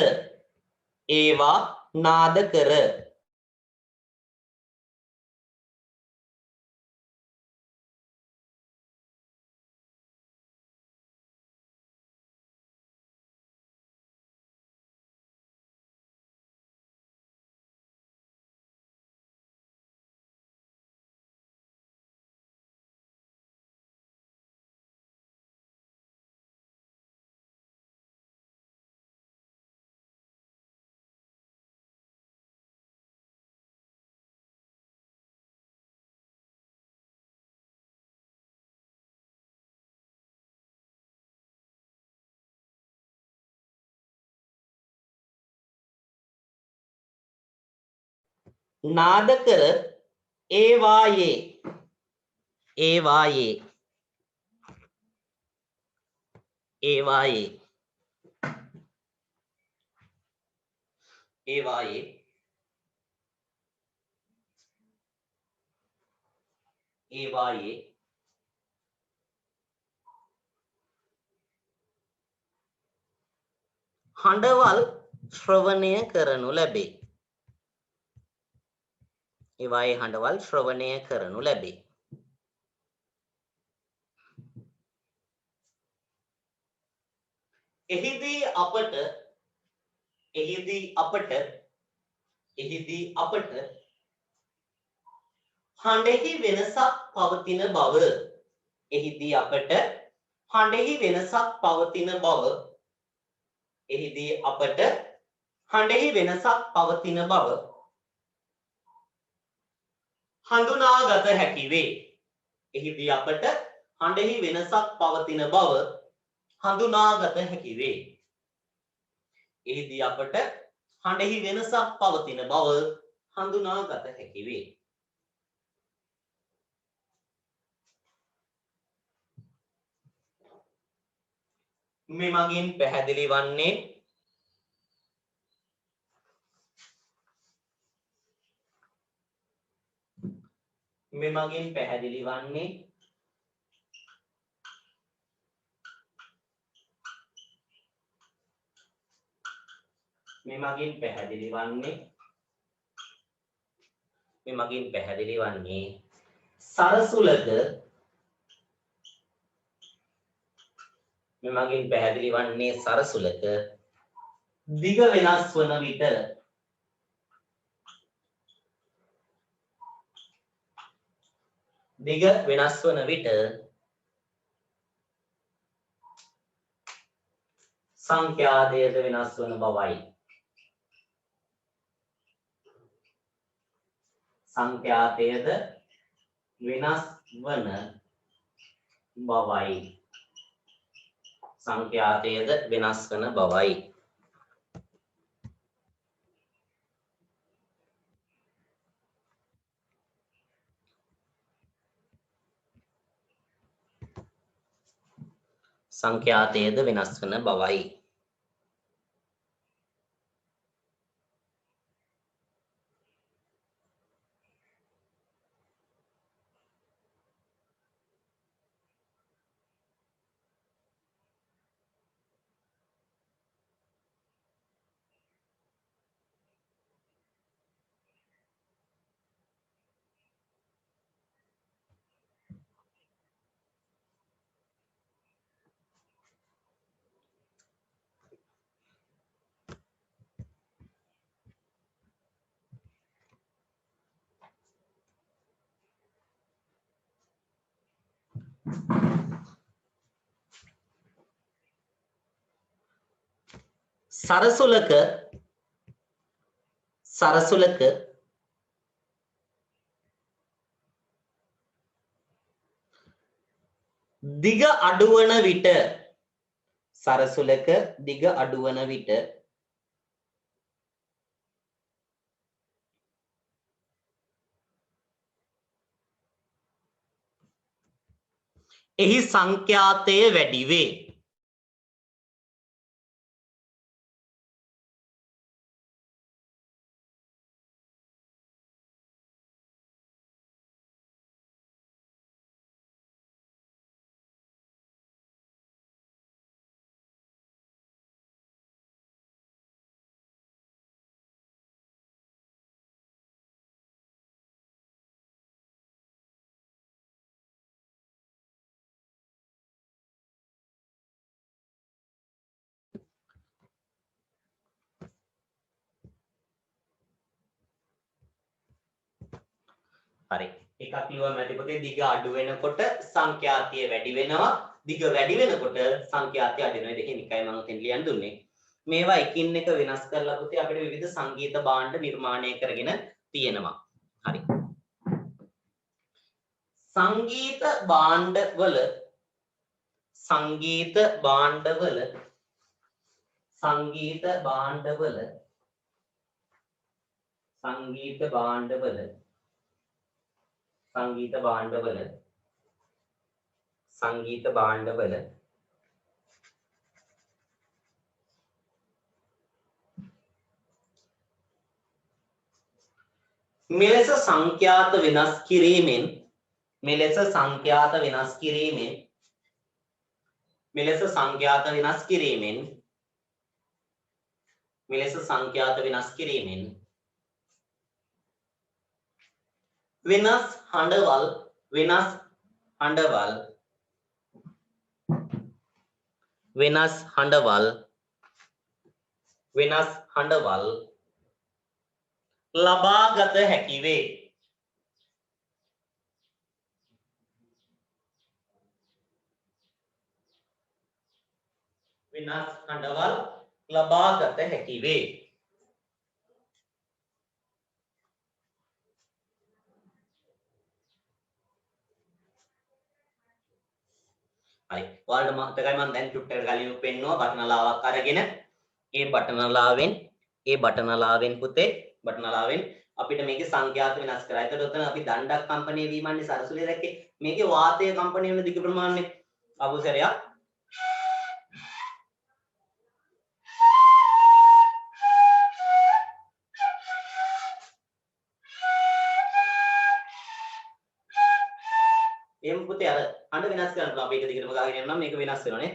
ඒවා නාද කර නාද කර ඒවායේ ඒවායේ ඒවායේ ඒවායේ ඒවායේ හඬවල් ශ්‍රවණය කරනු ලැබේ. ඒවායේ හඬවල් ශ්‍රවණය කරනු ලැබේ. එහිදී අපට හඬෙහි වෙනසක් පවතින බව එහිදී අපට හඬෙහි වෙනසක් පවතින බව එහිදී අපට හඬෙහි වෙනසක් පවතින බව හඳුනාගත හැකි වේ. එහිදී අපට හඬෙහි වෙනසක් පවතින බව හඳුනාගත හැකි වේ. එහිදී අපට හඬෙහි වෙනසක් පවතින බව හඳුනාගත හැකි වේ. මෙමගින් පැහැදිලි වන්නේ සරසුලක දිග වෙනස් වන විට සංඛ්‍යාතයද වෙනස් වන බවයි. සංඛ්‍යාතයද වෙනස් වන බවයි. සංඛ්‍යාතයද වෙනස් වන බවයි. සංඛ්‍යාතයද වෙනස් වන බවයි. සරසුලක දිග අඩුවන විට එහි සංඛ්‍යාතය වැඩි වේ. හරි. එකක් ලියුවම ඇති පුතේ දිග අඩු වෙනකොට සංඛ්‍යාතිය වැඩි වෙනවා. දිග වැඩි වෙනකොට සංඛ්‍යාතිය අඩු වෙනවා. දෙකෙන් එකයි මම උතෙන් ලියන්න දුන්නේ. මේවා එකින් එක වෙනස් කරලා පුතේ අපිට විවිධ සංගීත භාණ්ඩ නිර්මාණය කරගෙන තියෙනවා. හරි. සංගීත භාණ්ඩවල සංගීත භාණ්ඩවල සංගීත භාණ්ඩවල සංගීත භාණ්ඩවල සංගීත භාණ්ඩවල සංගීත භාණ්ඩවල මෙලෙස සංඛ්‍යාත වෙනස් කිරීමෙන් මෙලෙස සංඛ්‍යාත වෙනස් කිරීමෙන් මෙලෙස සංඛ්‍යාත වෙනස් කිරීමෙන් මෙලෙස සංඛ්‍යාත වෙනස් කිරීමෙන් වෙනස් හඬවල් වෙනස් හඬවල් වෙනස් හඬවල් වෙනස් හඬවල් ලබාගත හැකි වේ. වෙනස් හඬවල් ලබාගත හැකි වේ. හරි. ඔයාලට මතකයි මම දැන් චුට්ටකට කලින් පෙන්නුවා බටනලාවක් අරගෙන ඒ බටනලාවෙන් පුතේ බටනලාවෙන් අපිට මේකේ සංඛ්‍යාත වෙනස් කරා. එතකොට උතන අපි දණ්ඩක් කම්පණය වීමන්නේ සරසුලේ දැක්කේ. මේකේ වාතය කම්පණය වෙන දිග ප්‍රමාණය අබුසරයක් එහෙම පුතේ අර හඬ වෙනස් කරන්න පුළුවන්. අපි එක දිගටම ගාගෙන යනවා නම් මේක වෙනස් වෙනවනේ.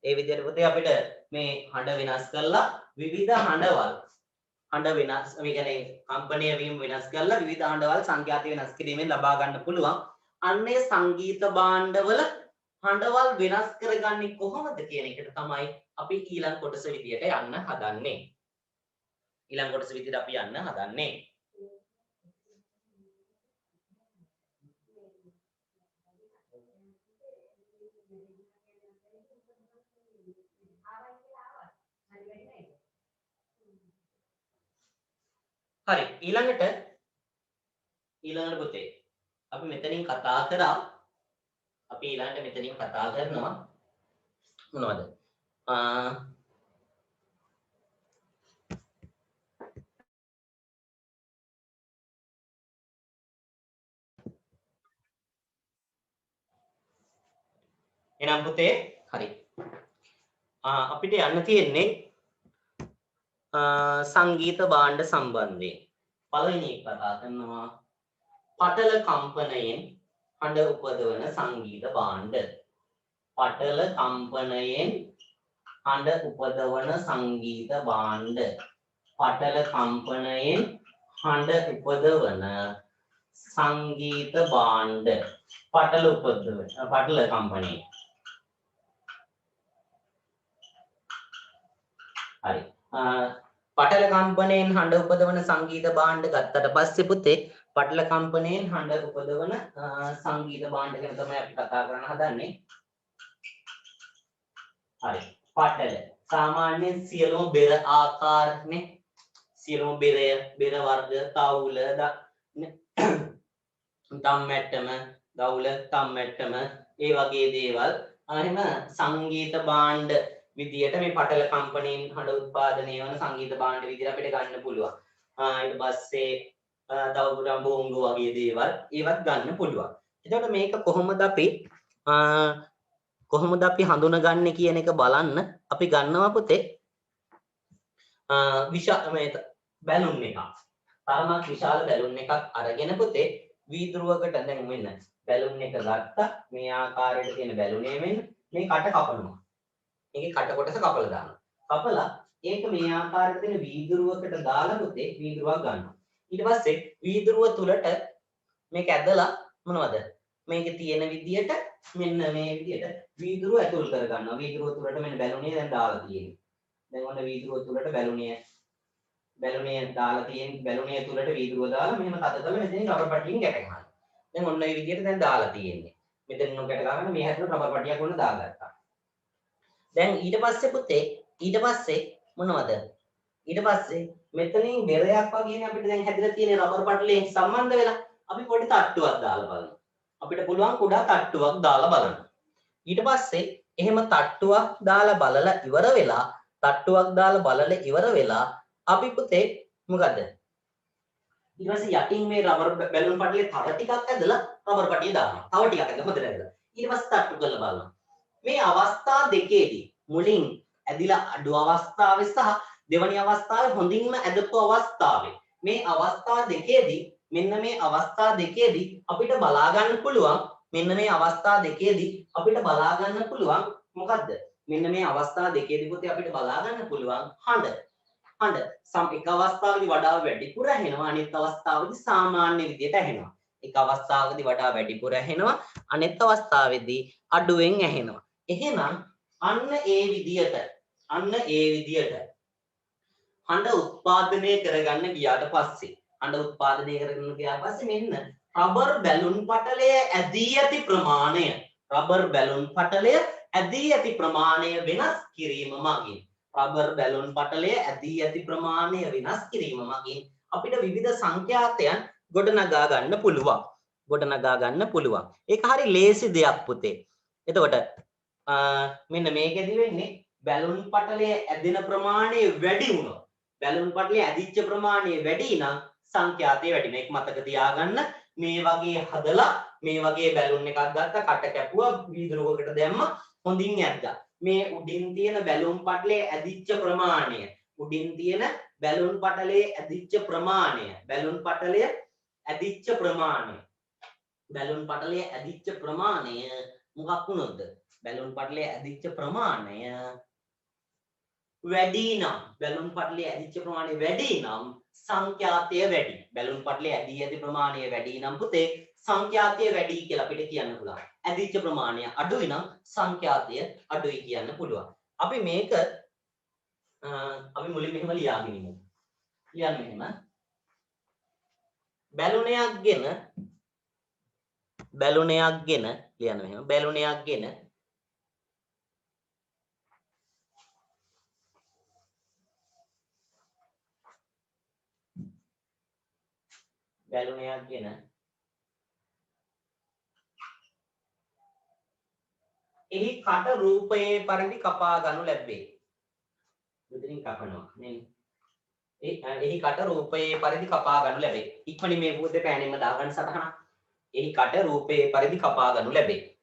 ඒ විදිහට පුතේ අපිට මේ හඬ වෙනස් කරලා විවිධ හඬවල් හඬ වෙනස් මේ කියන්නේ කම්පණය වීම වෙනස් කරලා විවිධ හඬවල් සංඛ්‍යාත වෙනස් කිරීමෙන් ලබා ගන්න පුළුවන්. අන්නේ සංගීත භාණ්ඩවල හඬවල් වෙනස් කරගන්නේ කොහොමද කියන එකට තමයි අපි ඊළඟ කොටස විදියට යන්න හදන්නේ. ඊළඟ කොටස විදියට අපි යන්න හදන්නේ. හරි ඊළඟට පුතේ අපි මෙතනින් කතා කරා අපි ඊළඟට මෙතනින් කතා කරනවා මොනවද එහෙනම් පුතේ හරි අපිට යන්න තියෙන්නේ සංගීත භාණ්ඩ සම්බන්ධයෙන් පළවෙනි එක කතා කරනවා පටල කම්පනයෙන් හඬ උපදවන සංගීත භාණ්ඩ. පටල කම්පනයෙන් හඬ උපදවන සංගීත භාණ්ඩ. පටල කම්පනයෙන් හඬ උපදවන සංගීත භාණ්ඩ. පටල කම්පනයෙන්. හරි. පටල කම්පනයෙන් හඬ උපදවන සංගීත භාණ්ඩ ගත්තට පස්සේ පුතේ පටල කම්පනයෙන් හඬ උපදවන සංගීත භාණ්ඩ ගැන තමයි අපි කතා කරන්න හදන්නේ. හරි. පටල සාමාන්‍යයෙන් සියලුම බෙර ආකාරනේ සියලුම බෙර වර්ග තවුල තම්මැට්ටම දවුල තම්මැට්ටම ඒ වගේ දේවල් එහෙම සංගීත භාණ්ඩ විදියට මේ පටල කම්පනයෙන් හඬ උත්පාදනය වන සංගීත භාණ්ඩ විදියට අපිට ගන්න පුළුවන්. ඊට පස්සේ තව පුරම් බෝංගු වගේ දේවල් ඒවත් ගන්න පුළුවන්. එතකොට මේක කොහොමද අපි හඳුනගන්නේ කියන එක බලන්න අපි ගන්නවා පුතේ බැලුන් එකක්. තරමක් විශාල බැලුන් එකක් අරගෙන පුතේ වීදුරුවකට දැන් මෙන්න බැලුන් එක ගත්තා. මේ ආකාරයට තියෙන බැලුනේ මෙන්න මේ කට කපනවා. මේකේ කට කොටස කපලා දානවා. කපලා ඒක මේ ආකාරයට තියෙන වීදුරුවකට දාලා පුතේ වීදුරුවක් ගන්නවා. ඊට පස්සේ වීදුරුව තුලට මේක ඇදලා මොනවද මේකේ තියෙන විදියට මෙන්න මේ විදියට වීදුරුව ඇතුල් කර ගන්නවා. වීදුරුව තුලට මෙන්න බැලුනේ දැන් දාලා තියෙන්නේ. දැන් ඔන්න වීදුරුව තුලට බැලුනේ දාලා තියෙන බැලුනේ තුලට වීදුරුව දාලා මෙහෙම තද කරලා මෙතනින් රබර් පටියෙන් ගැට ගන්නවා. දැන් ඔන්න ඒ විදියට දැන් දාලා තියෙන්නේ. මෙතන උන් ගැට ගන්න මේ හැටට රබර් පටියක් ඔන්න දාගත්තා. දැන් ඊට පස්සේ පුතේ ඊට පස්සේ මොනවද? ඊට පස්සේ මෙතනින් බෙරයක් වගේනේ අපිට දැන් හැදිලා තියෙන රබර් පටලයෙන් සම්බන්ධ වෙලා අපි පොඩි තට්ටුවක් දාලා බලමු. අපිට පුළුවන් කුඩා තට්ටුවක් දාලා බලන්න. ඊට පස්සේ එහෙම තට්ටුවක් දාලා බලලා ඉවර වෙලා ඉවර වෙලා අපි පුතේ මොකද? ඊට පස්සේ යටින් මේ රබර් බැලුන් පටලේ තව ටිකක් ඇදලා රබර් පටිය දානවා. තව ටිකක් ඇදලා හොඳට ඇදලා. ඊට පස්සේ තට්ටු කරලා බලනවා. මේ අවස්ථා දෙකේදී මුලින් ඇදිලා අඩු අවස්ථාවේ සහ දෙවැනි අවස්ථාවේ හොඳින්ම ඇදපු අවස්ථාවේ මේ අවස්ථා දෙකේදී මෙන්න මේ අවස්ථා දෙකේදී අපිට බලා ගන්න පුළුවන් මෙන්න මේ අවස්ථා දෙකේදී අපිට බලා ගන්න පුළුවන් මොකද්ද මෙන්න මේ අවස්ථා දෙකේදී පුතේ අපිට බලා ගන්න පුළුවන් හඬ සම් එක අවස්ථාවකදී වඩා වැඩිපුර ඇහෙනවා අනිත් අවස්ථාවකදී සාමාන්‍ය විදියට ඇහෙනවා එක අවස්ථාවකදී වඩා වැඩිපුර ඇහෙනවා අනිත් අවස්ථාවේදී අඩුවෙන් ඇහෙනවා එහෙනම් අන්න ඒ විදියට හඬ උත්පාදනය කරගන්න ගියාට පස්සේ මෙන්න රබර් බැලුන් පටලය ඇදී ඇති ප්‍රමාණය වෙනස් කිරීම මගින් අපිට විවිධ සංඛ්‍යාතයන් ගොඩනගා ගන්න පුළුවන් ඒක හරි ලේසි දෙයක් පුතේ එතකොට මෙන්න මේකෙදි වෙන්නේ බැලුන් පටලය ඇදෙන ප්‍රමාණය වැඩි වුණොත් බැලුන් පටලය ඇදිච්ච ප්‍රමාණය වැඩි නම් සංඛ්‍යාතය වැඩි මේක මතක තියාගන්න මේ වගේ හදලා මේ වගේ බැලුන් එකක් ගත්තා කට කැපුවා වීදුරුවකට දැම්මා හොඳින් ඇද්දා මේ උඩින් තියෙන බැලුන් පටලයේ ඇදිච්ච ප්‍රමාණය මොකක් වුණොත්ද බැලුන් පටලයේ ඇදිච්ච ප්‍රමාණය වැඩි නම් සංඛ්‍යාතය වැඩි බැලුන් පටලයේ ඇදී ඇති ප්‍රමාණය වැඩි නම් පුතේ සංඛ්‍යාතය වැඩි කියලා අපිට කියන්න පුළුවන් ඇදිච්ච ප්‍රමාණය අඩුයි නම් සංඛ්‍යාතය අඩුයි කියන්න පුළුවන් අපි මේක අපි මුලින් මෙහෙම ලියාගෙන ඉමු ලියන්න මෙහෙම බැලුනයක් ගෙන ලියන්න මෙහෙම බැලුනයක් ගෙන එහි කට රූපයේ පරිදි කපා ගනු ලැබේ. මෙතනින් කපනවා නේ. එහි කට රූපයේ පරිදි කපා ගනු ලැබේ. ඉක්මනින් මේ බුද්ධ පෑනෙම දාගන්න සටහන. එහි කට රූපයේ පරිදි කපා ගනු ලැබේ.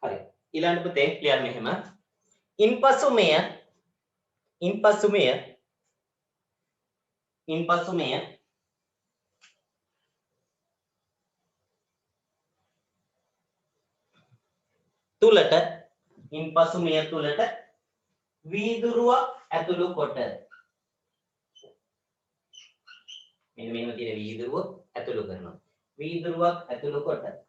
හරි. ඊළඟ පුතේ ලියන්න මෙහෙම. ඉන්පසු මෙය තුලට වීදුරුවක් ඇතුළු කොට මෙන්න මෙහෙම තියෙන වීදුරුව ඇතුළු කරනවා. වීදුරුවක් ඇතුළු කොට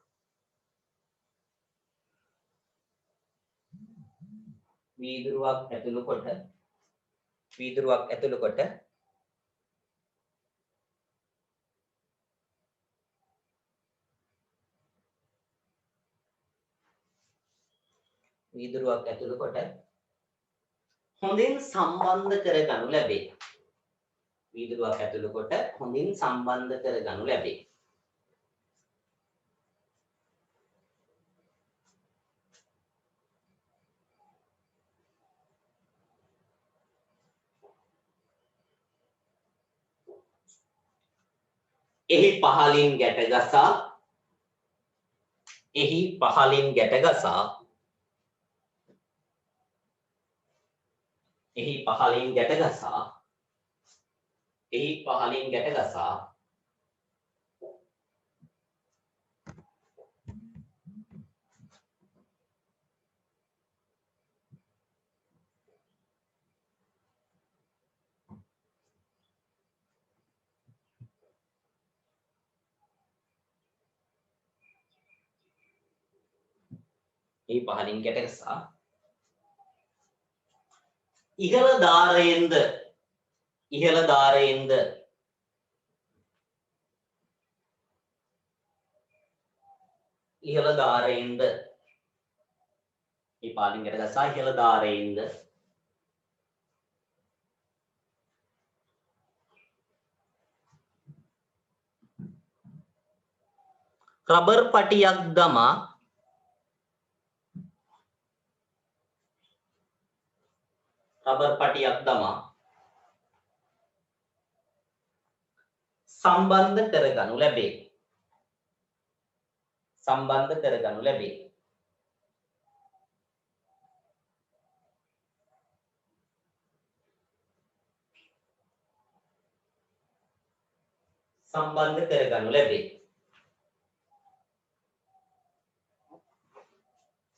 හොඳින් සම්බන්ධ කරගනු ලැබේ. වීදුරුවක් ඇතුළු කොට හොඳින් සම්බන්ධ කරගනු ලැබේ. එහි පහලින් ගැටගසා එහි පහලින් ගැටගසා එහි පහලින් ගැටගසා එහි පහලින් ගැටගසා එහි පහලින් ගැටගසා ඉහළ ධාරයෙන්ද ඉහළ ධාරයෙන්ද ඉහළ ධාරයෙන්ද මේ පාලින් ගැටගසා ඉහළ ධාරයෙන්ද රබර් පටියක් දමා සම්බන්ධ කරගනු ලැබේ. සම්බන්ධ කරගනු ලැබේ. සම්බන්ධ කරගනු ලැබේ.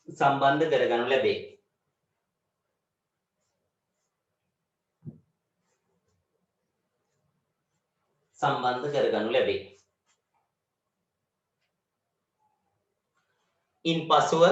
සම්බන්ධ කරගනු ලැබේ. සම්බන්ධ කරගනු ලැබේ. ඉන්පසුව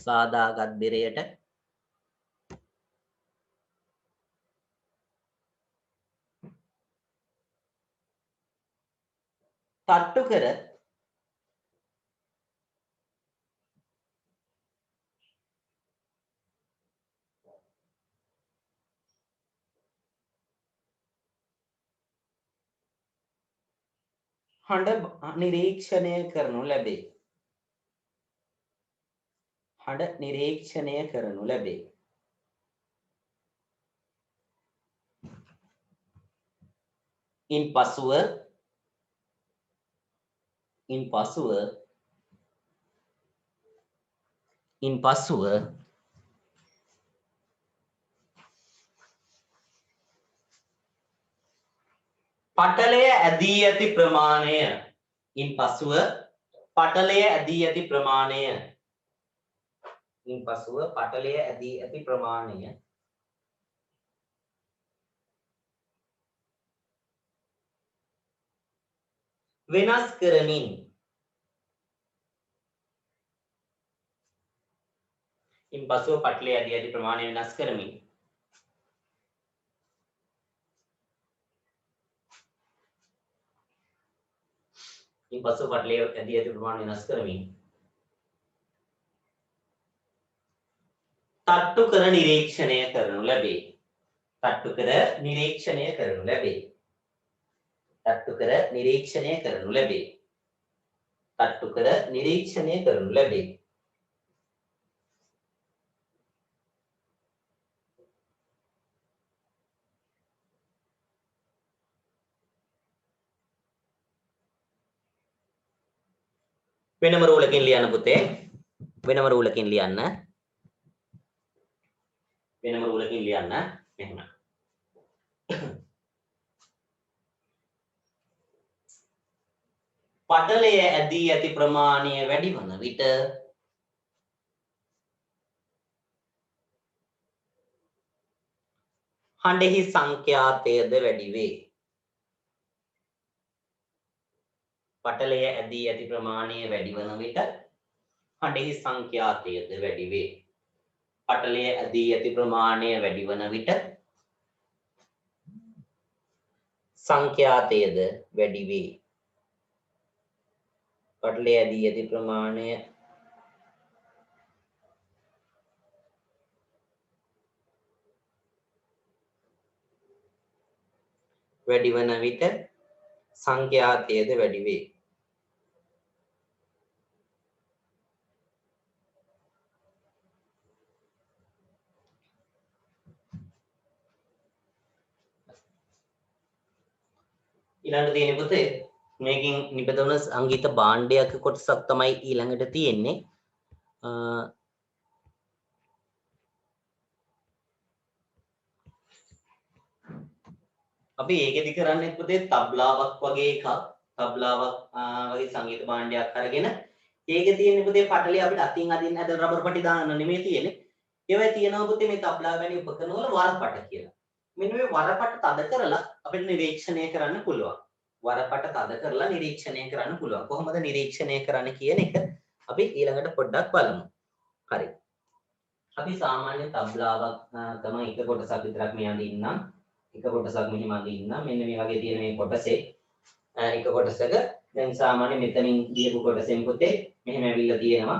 සාදාගත් බෙරයට තට්ටු කර හඬ නිරීක්ෂණය කරනු ලැබේ. හඬ නිරීක්ෂණය කරනු ලැබේ. ඉන්පසුව පටලය ඇදී ඇති ප්‍රමාණය වෙනස් කරමින් තට්ටු කර නිරීක්ෂණය කරනු ලැබේ. තට්ටු කර නිරීක්ෂණය කරනු ලැබේ. තට්ටු කර නිරීක්ෂණය කරනු ලැබේ. තට්ටු කර නිරීක්ෂණය කරනු ලැබේ. වෙනම රූලකින් ලියන්න පුතේ. වෙනම රූලකින් ලියන්න. එහෙම. පටලය ඇදී ඇති ප්‍රමාණය වැඩි වන විට හඬෙහි සංඛ්‍යාතයද වැඩි වේ. පටලය ඇදී ඇති ප්‍රමාණය වැඩි වන විට හඬෙහි සංඛ්‍යාතයද වැඩි වේ. පටලය ඇදී ඇති ප්‍රමාණය වැඩි වන විට සංඛ්‍යාතයද වැඩි වේ. පටලය ඇදී ඇති ප්‍රමාණය වැඩි වන විට සංඛ්‍යාතයද වැඩි වේ. ඊළඟට තියෙන පුතේ මේකෙන් නිපදවන සංගීත භාණ්ඩයක කොටසක් තමයි ඊළඟට තියෙන්නේ. අපි ඒකෙදි කරන්නේ පුතේ තබ්ලාවක් වගේ එකක්. තබ්ලාවක් වගේ සංගීත භාණ්ඩයක් අරගෙන ඒකේ තියෙන පුතේ පටලිය අපිට අතින් අදින්න හද රබර් පටි දාන්න නෙමෙයි තියෙන්නේ. ඒවයි තියෙනවා පුතේ මේ තබ්ලා වැනි උපකරණ වල වරපට කියලා. මෙන්න මේ වරපට තද කරලා අපිට නිරීක්ෂණය කරන්න පුළුවන්. වරපට තද කරලා නිරීක්ෂණය කරන්න පුළුවන්. කොහොමද නිරීක්ෂණය කරන්න කියන එක අපි ඊළඟට පොඩ්ඩක් බලමු. හරි. අපි සාමාන්‍ය තබ්ලාවක් තමයි එක කොටසක් විතරක් මේ අඳින්නම්. එක කොටසක් මෙහෙම අඳින්නම්. මෙන්න මේ වගේ තියෙන මේ කොටසේ එක කොටසක දැන් සාමාන්‍ය මෙතනින් ගියපු කොටසෙන් පුතේ මෙහෙම ඇවිල්ලා තියෙනවා.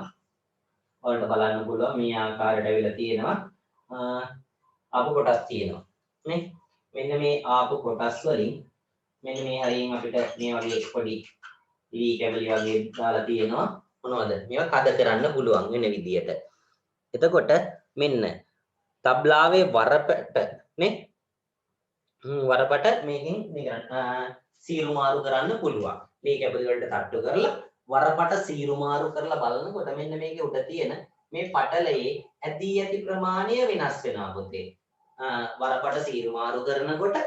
ඔයාලට බලන්න පුළුවන් මේ ආකාරයට ඇවිල්ලා තියෙනවා. ආපු කොටස් තියෙනවා. නේ? මෙන්න මේ ආපු කොටස් වලින් මෙන්න මේ හරියෙන් අපිට මේ වගේ පොඩි ලී කැබලි වගේ දාලා තියෙනවා. මොනවද? මේවා කඩ කරන්න පුළුවන් වෙන විදියට. එතකොට මෙන්න තබ්ලාවේ වරපට නේ? වරපට මේකෙන් සීරු මාරු කරන්න පුළුවන්. ලී කැබලි වලට තට්ටු කරලා වරපට සීරු මාරු කරලා බලනකොට මෙන්න මේකේ උඩ තියෙන මේ පටලයේ ඇදී ඇති ප්‍රමාණය වෙනස් වෙනවා පුතේ. වරපට සීරු මාරු කරනකොට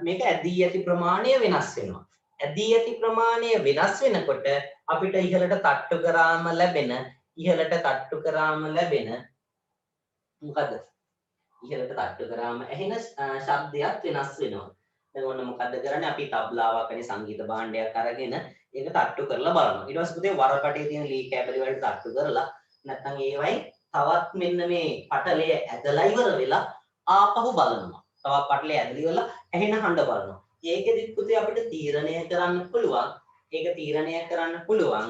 මේක ඇදී ඇති ප්‍රමාණය වෙනස් වෙනවා. ඇදී ඇති ප්‍රමාණය වෙනස් වෙනකොට අපිට ඉහළට තට්ටු කරාම ලැබෙන මොකද? ඉහළට තට්ටු කරාම ඇහෙන ශබ්දයක් වෙනස් වෙනවා. දැන් ඔන්න මොකද්ද කරන්නේ? අපි තබ්ලාවක් වැනි සංගීත භාණ්ඩයක් අරගෙන ඒක තට්ටු කරලා බලනවා. ඊට පස්සේ පුතේ වරපටේ තියෙන ලී කැබලි වලට තට්ටු කරලා නැත්නම් ඒවයි තවත් මෙන්න මේ පටලය ඇදලා ඉවර වෙලා ආපහු බලනවා. තවත් පටලය ඇදලා ඉවරලා ඇහෙන හඬ බලනවා. ඒකෙදි පුතේ අපිට තීරණය කරන්න පුළුවන්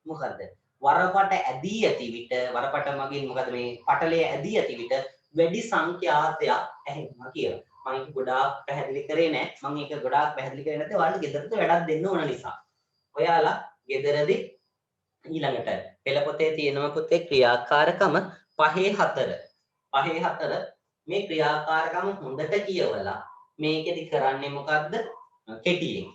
මොකද්ද? වරපට ඇදී ඇති විට වරපට මගින් මොකද මේ පටලය ඇදී ඇති විට වැඩි සංඛ්‍යාතයක් ඇහෙනවා කියලා. මම ඒක ගොඩාක් පැහැදිලි කරේ නැහැ. මම ඒක ගොඩාක් පැහැදිලි කරේ නැත්නම් ඔයාලට ගෙදරට වැඩක් දෙන්න ඕන නිසා. ඔයාලා ගෙදරදී ඊළඟට පෙළ පොතේ තියෙනවා පුතේ ක්‍රියාකාරකම 5/4 මේ ක්‍රියාකාරකම හොඳට කියවලා මේකෙදි කරන්නේ මොකද්ද? කෙටියෙන්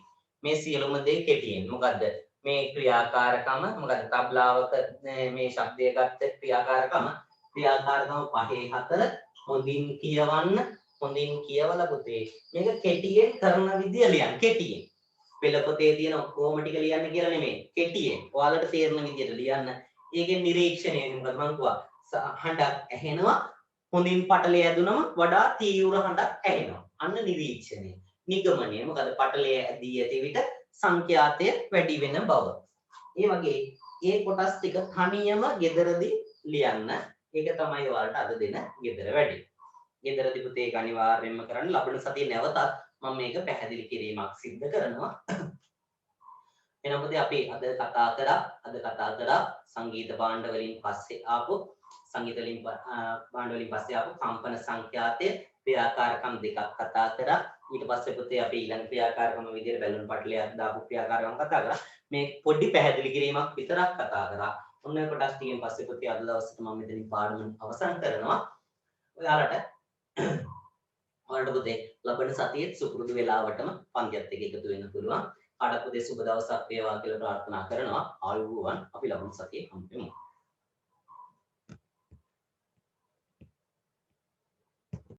මේ සියලුම දේ කෙටියෙන් මොකද්ද මේ ක්‍රියාකාරකම මොකද්ද? තබ්ලාවක මේ ශබ්දය ගත්ත ක්‍රියාකාරකම 5/4 හොඳින් කියවලා පුතේ මේක කෙටියෙන් කරන විදිය ලියන්න. කෙටියෙන් පෙළ පොතේ තියෙන ඔක්කොම ටික ලියන්න කියලා නෙමෙයි. කෙටියෙන් ඔයාලට තේරෙන විදියට ලියන්න. ඒකෙන් නිරීක්ෂණය මොකද මං කිව්වා හඬක් ඇහෙනවා. හොඳින් පටලය ඇදුනම වඩා තීව්‍ර හඬක් ඇහෙනවා. අන්න නිරීක්ෂණය. නිගමනය මොකද? පටලය ඇදී ඇති විට සංඛ්‍යාතය වැඩි වෙන බව. ඒ වගේ ඒ කොටස් ටික තනියම ගෙදරදී ලියන්න. ඒක තමයි ඔයාලට අද දෙන ගෙදර වැඩි. ගෙදරදී පුතේ ඒක අනිවාර්යයෙන්ම කරන්න. ලබන සතියේ නැවතත් මම මේක පැහැදිලි කිරීමක් සිදු කරනවා. එහෙනම් පුතේ අපි අද කතා කරා සංගීත භාණ්ඩ වලින් පස්සේ ආපු කම්පන සංඛ්‍යාතය ක්‍රියාකාරකම් දෙකක් කතා කරා. ඊට පස්සේ පුතේ අපි ඊළඟ ක්‍රියාකාරකම විදිහට බැලුම් පටලයක් දාපු ක්‍රියාකාරකම් කතා කරා. මේ පොඩි පැහැදිලි කිරීමක් විතරක් කතා කරා. ඔන්න ඔය කොටස් ටිකෙන් පස්සේ පුතේ අද දවසට මම මෙතනින් පාඩම අවසන් කරනවා. ඔයාලට පුතේ ලබන සතියේ සුපුරුදු වෙලාවටම පන්තියත් එක්ක එකතු වෙන්න පුළුවන්. කාටත් පුතේ සුබ දවසක් වේවා කියලා ප්‍රාර්ථනා කරනවා. ආයුබෝවන්. අපි ලබන සතියේ හම්බෙමු.